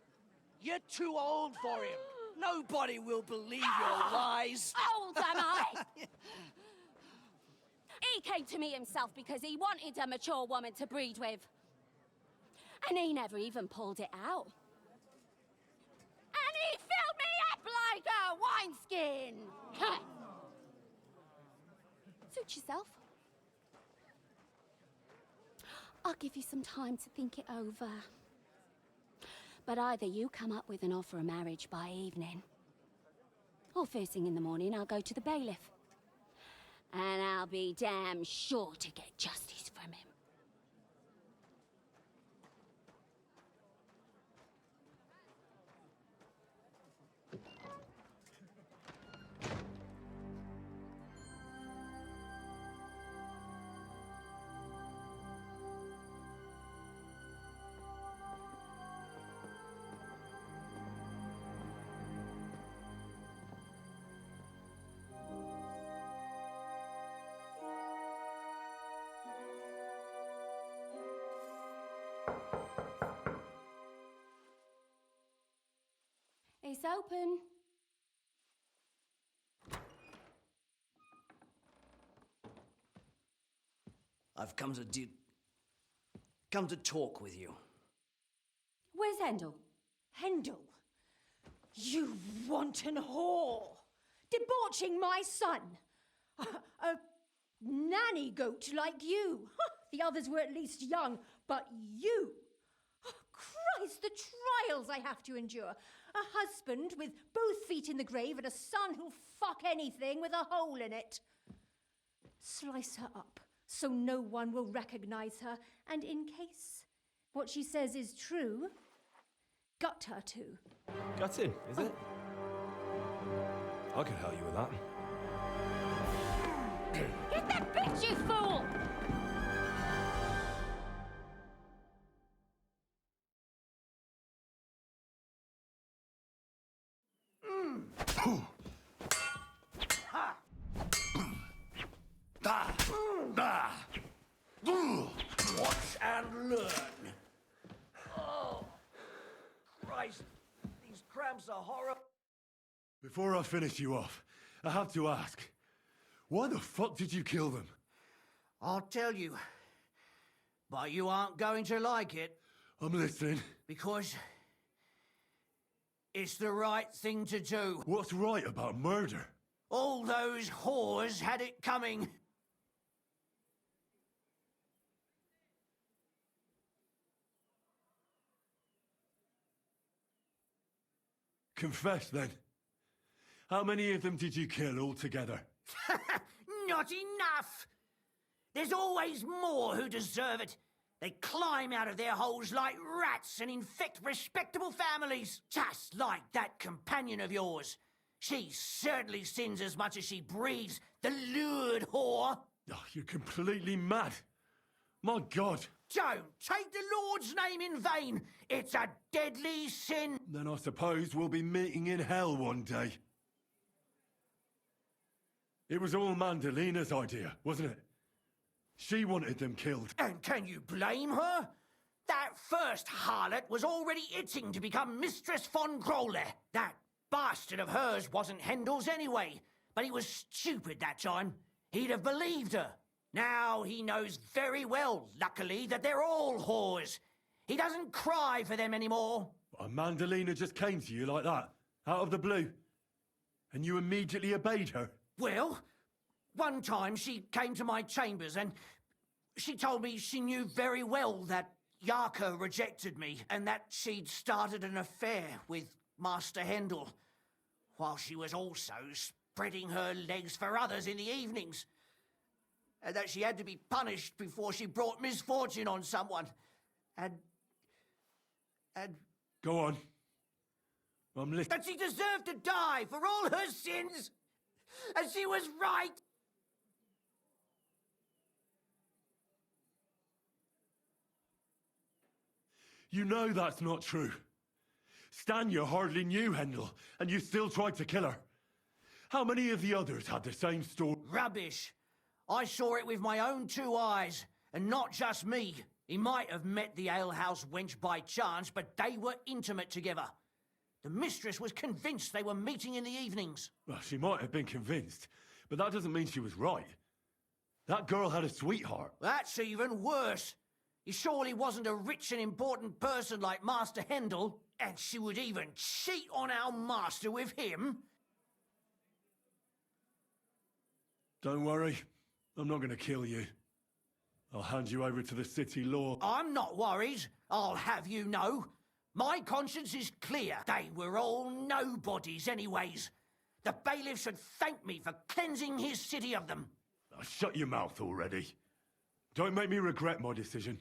you're too old for him. Nobody will believe your lies. Old am I? He came to me himself because he wanted a mature woman to breed with. And he never even pulled it out. And he filled me up like a wineskin. Suit yourself. I'll give you some time to think it over. But either you come up with an offer of marriage by evening, or first thing in the morning I'll go to the bailiff. And I'll be damn sure to get justice from him. It's open. I've come to talk with you. Where's Handel? Handel? You wanton whore! Debauching my son! A nanny goat like you! The others were at least young, but you! Christ, the trials I have to endure! A husband with both feet in the grave and a son who'll fuck anything with a hole in it. Slice her up so no one will recognize her, and in case what she says is true, gut her too. Gutting, is it? I can help you with that. Get that bitch, you fool! Watch and learn. Oh, Christ, these cramps are horrible. Before I finish you off, I have to ask, why the fuck did you kill them? I'll tell you, but you aren't going to like it. I'm listening. Because it's the right thing to do. What's right about murder? All those whores had it coming. Confess, then. How many of them did you kill altogether? Not enough! There's always more who deserve it. They climb out of their holes like rats and infect respectable families. Just like that companion of yours. She certainly sins as much as she breeds, the lured whore. Oh, you're completely mad. My God! Don't take the Lord's name in vain. It's a deadly sin. Then I suppose we'll be meeting in hell one day. It was all Mandalina's idea, wasn't it? She wanted them killed. And can you blame her? That first harlot was already itching to become Mistress von Groller. That bastard of hers wasn't Hendel's anyway, but he was stupid that time. He'd have believed her. Now he knows very well, luckily, that they're all whores. He doesn't cry for them anymore. And Mandalina just came to you like that, out of the blue. And you immediately obeyed her. Well, one time she came to my chambers and she told me she knew very well that Yarka rejected me and that she'd started an affair with Master Hendel, while she was also spreading her legs for others in the evenings. And that she had to be punished before she brought misfortune on someone. And... Go on. I'm listening. That she deserved to die for all her sins! And she was right! You know that's not true. Stanya hardly knew Hendel, and you still tried to kill her. How many of the others had the same story? Rubbish. I saw it with my own 2 eyes, and not just me. He might have met the alehouse wench by chance, but they were intimate together. The mistress was convinced they were meeting in the evenings. Well, she might have been convinced, but that doesn't mean she was right. That girl had a sweetheart. That's even worse. He surely wasn't a rich and important person like Master Hendel, and she would even cheat on our master with him. Don't worry, I'm not going to kill you. I'll hand you over to the city law. I'm not worried, I'll have you know. My conscience is clear. They were all nobodies anyways. The bailiff should thank me for cleansing his city of them. Shut your mouth already. Don't make me regret my decision.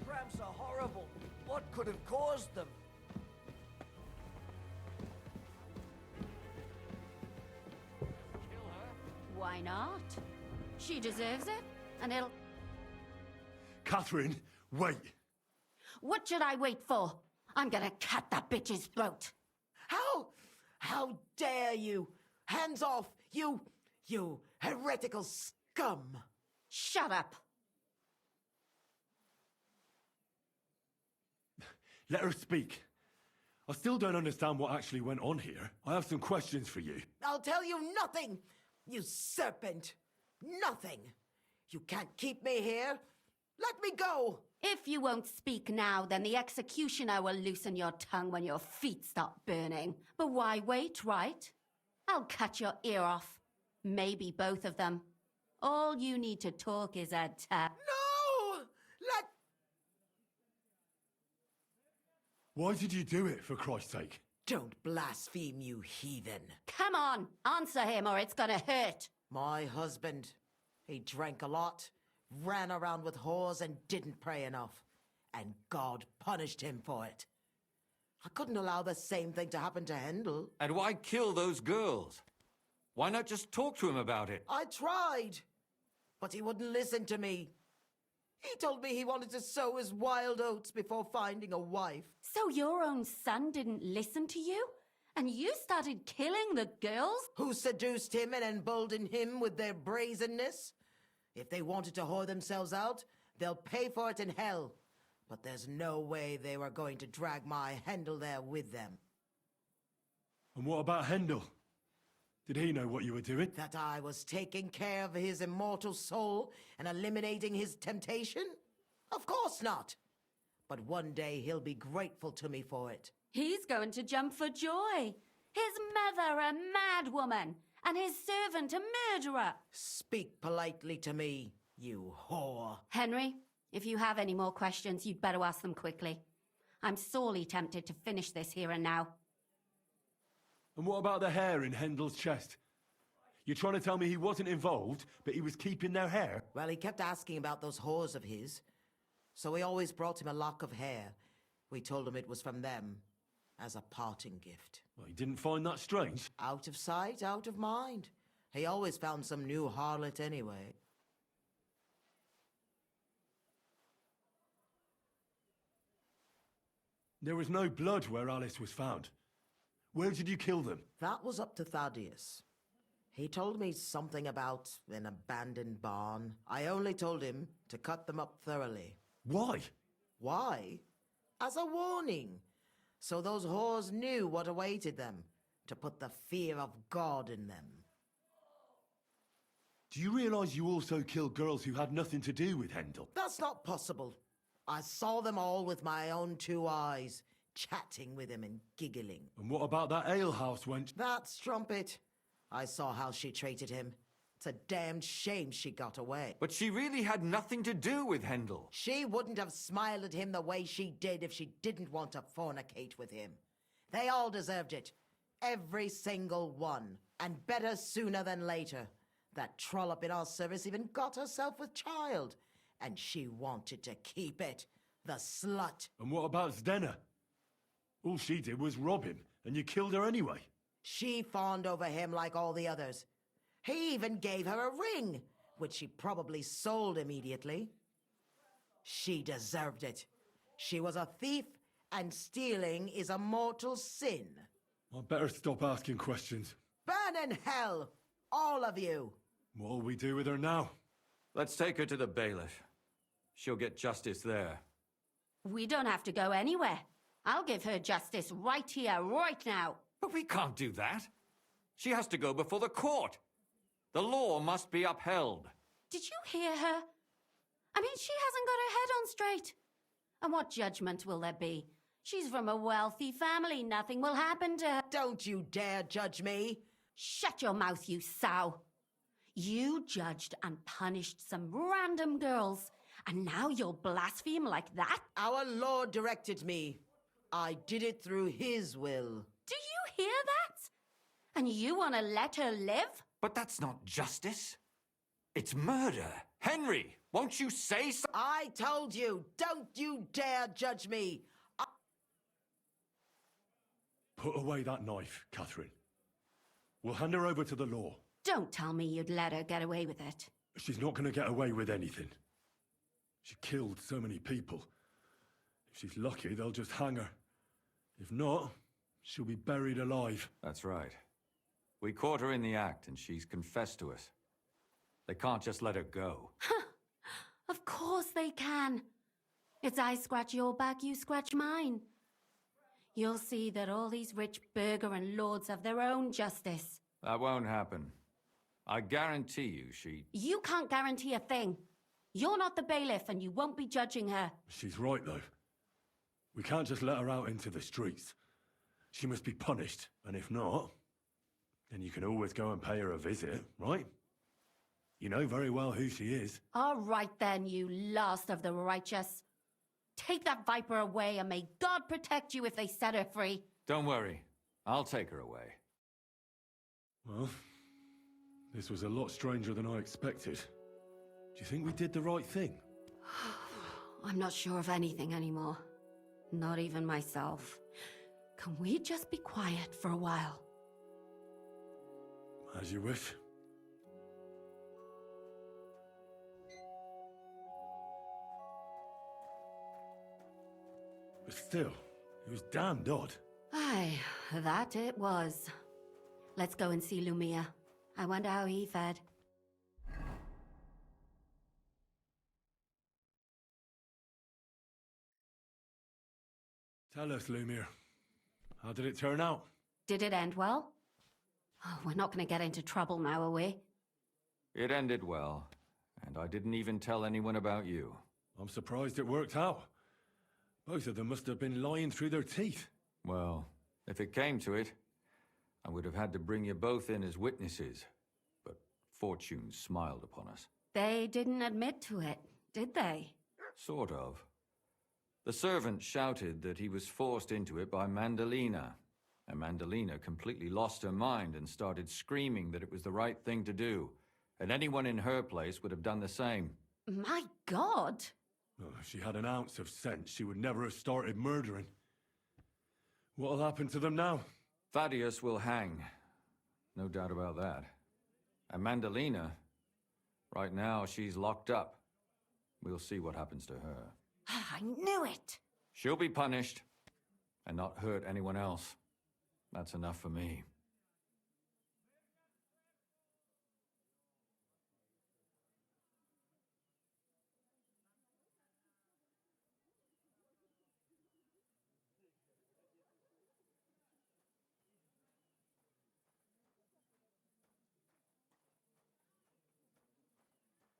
Cramps are horrible. What could have caused them? Kill her? Why not? She deserves it, and it'll... Catherine, wait. What should I wait for? I'm gonna cut that bitch's throat. How dare you? Hands off, you heretical scum! Shut up! Let her speak. I still don't understand what actually went on here. I have some questions for you. I'll tell you nothing, you serpent! Nothing! You can't keep me here! Let me go! If you won't speak now, then the executioner will loosen your tongue when your feet stop burning. But why wait, right? I'll cut your ear off. Maybe both of them. All you need to talk is a tap. No! Why did you do it, for Christ's sake? Don't blaspheme, you heathen. Come on, answer him or it's gonna hurt. My husband, he drank a lot, ran around with whores, and didn't pray enough. And God punished him for it. I couldn't allow the same thing to happen to Hendel. And why kill those girls? Why not just talk to him about it? I tried, but he wouldn't listen to me. He told me he wanted to sow his wild oats before finding a wife. So your own son didn't listen to you? And you started killing the girls? Who seduced him and emboldened him with their brazenness? If they wanted to whore themselves out, they'll pay for it in hell. But there's no way they were going to drag my Hendel there with them. And what about Hendel? Did he know what you were doing? That I was taking care of his immortal soul and eliminating his temptation? Of course not. But one day he'll be grateful to me for it. He's going to jump for joy. His mother a mad woman, and his servant a murderer. Speak politely to me, you whore. Henry, if you have any more questions, you'd better ask them quickly. I'm sorely tempted to finish this here and now. And what about the hair in Hendel's chest? You're trying to tell me he wasn't involved, but he was keeping their hair? Well, he kept asking about those whores of his. So we always brought him a lock of hair. We told him it was from them, as a parting gift. Well, he didn't find that strange? Out of sight, out of mind. He always found some new harlot anyway. There was no blood where Alice was found. Where did you kill them? That was up to Thaddeus. He told me something about an abandoned barn. I only told him to cut them up thoroughly. Why? Why? As a warning. So those whores knew what awaited them. To put the fear of God in them. Do you realize you also killed girls who had nothing to do with Hendel? That's not possible. I saw them all with my own 2 eyes, chatting with him and giggling. And what about that alehouse wench? That strumpet. I saw how she treated him. It's a damned shame she got away. But she really had nothing to do with Hendel. She wouldn't have smiled at him the way she did if she didn't want to fornicate with him. They all deserved it. Every single one. And better sooner than later. That trollop in our service even got herself with child. And she wanted to keep it. The slut. And what about Zdenna? All she did was rob him, and you killed her anyway. She fawned over him like all the others. He even gave her a ring, which she probably sold immediately. She deserved it. She was a thief, and stealing is a mortal sin. I'd better stop asking questions. Burn in hell, all of you. What'll we do with her now? Let's take her to the bailiff. She'll get justice there. We don't have to go anywhere. I'll give her justice right here, right now. But we can't do that. She has to go before the court. The law must be upheld. Did you hear her? I mean, she hasn't got her head on straight. And what judgment will there be? She's from a wealthy family. Nothing will happen to her. Don't you dare judge me. Shut your mouth, you sow. You judged and punished some random girls, and now you'll blaspheme like that? Our Lord directed me. I did it through His will. Do you hear that? And you want to let her live? But that's not justice. It's murder. Henry, won't you say so? I told you, don't you dare judge me. Put away that knife, Catherine. We'll hand her over to the law. Don't tell me you'd let her get away with it. She's not going to get away with anything. She killed so many people. If she's lucky, they'll just hang her. If not, she'll be buried alive. That's right. We caught her in the act, and she's confessed to us. They can't just let her go. Of course they can. It's I scratch your back, you scratch mine. You'll see that all these rich burgher and lords have their own justice. That won't happen. I guarantee you You can't guarantee a thing. You're not the bailiff, and you won't be judging her. She's right, though. We can't just let her out into the streets. She must be punished, and if not, then you can always go and pay her a visit, right? You know very well who she is. All right then, you last of the righteous. Take that viper away, and may God protect you if they set her free. Don't worry. I'll take her away. Well, this was a lot stranger than I expected. Do you think we did the right thing? I'm not sure of anything anymore. Not even myself. Can we just be quiet for a while? As you wish. But still, it was damned odd. Aye, that it was. Let's go and see Lumia. I wonder how he fared. Tell us, Lumir. How did it turn out? Did it end well? Oh, we're not going to get into trouble now, are we? It ended well, and I didn't even tell anyone about you. I'm surprised it worked out. Both of them must have been lying through their teeth. Well, if it came to it, I would have had to bring you both in as witnesses. But fortune smiled upon us. They didn't admit to it, did they? Sort of. The servant shouted that he was forced into it by Mandalina. And Mandalina completely lost her mind and started screaming that it was the right thing to do. And anyone in her place would have done the same. My God! Oh, if she had an ounce of sense, she would never have started murdering. What'll happen to them now? Thaddeus will hang. No doubt about that. And Mandalina, right now she's locked up. We'll see what happens to her. I knew it! She'll be punished, and not hurt anyone else. That's enough for me.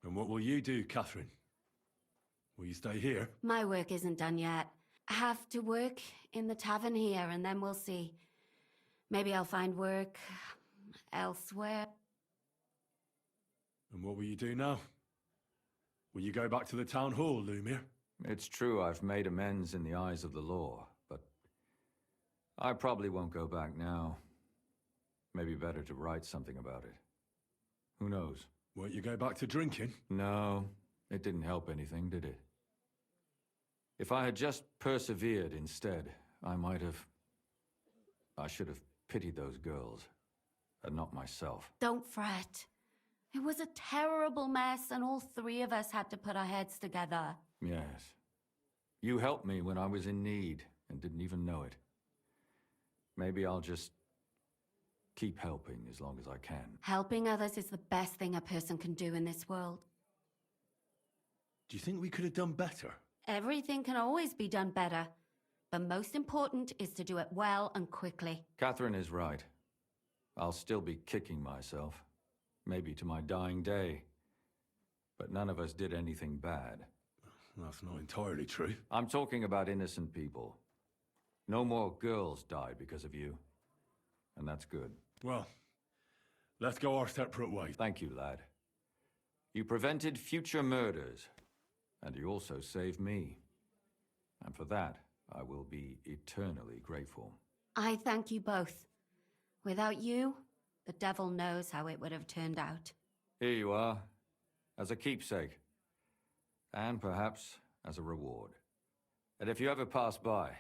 And what will you do, Catherine? Will you stay here? My work isn't done yet. I have to work in the tavern here, and then we'll see. Maybe I'll find work elsewhere. And what will you do now? Will you go back to the town hall, Lumir? It's true I've made amends in the eyes of the law, but I probably won't go back now. Maybe better to write something about it. Who knows? Won't you go back to drinking? No, it didn't help anything, did it? If I had just persevered instead, I should have pitied those girls, and not myself. Don't fret. It was a terrible mess, and all three of us had to put our heads together. Yes. You helped me when I was in need, and didn't even know it. Maybe I'll just keep helping as long as I can. Helping others is the best thing a person can do in this world. Do you think we could have done better? Everything can always be done better. But most important is to do it well and quickly. Catherine is right. I'll still be kicking myself. Maybe to my dying day. But none of us did anything bad. That's not entirely true. I'm talking about innocent people. No more girls died because of you. And that's good. Well, let's go our separate ways. Thank you, lad. You prevented future murders. And you also saved me. And for that, I will be eternally grateful. I thank you both. Without you, the devil knows how it would have turned out. Here you are, as a keepsake. And perhaps as a reward. And if you ever pass by,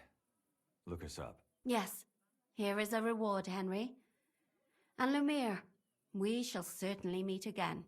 look us up. Yes, here is a reward, Henry. And Lumir, we shall certainly meet again.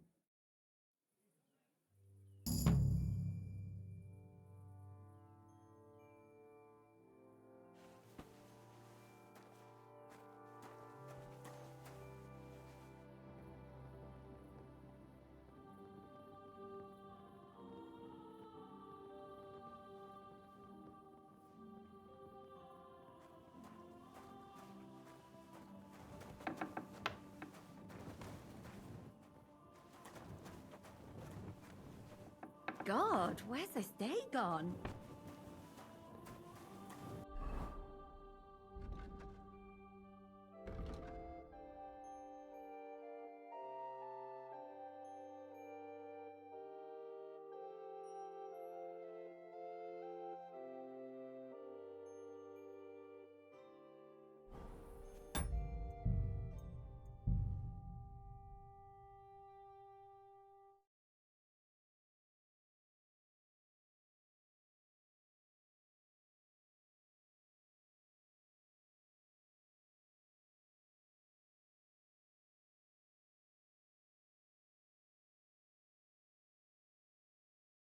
God, where's this day gone?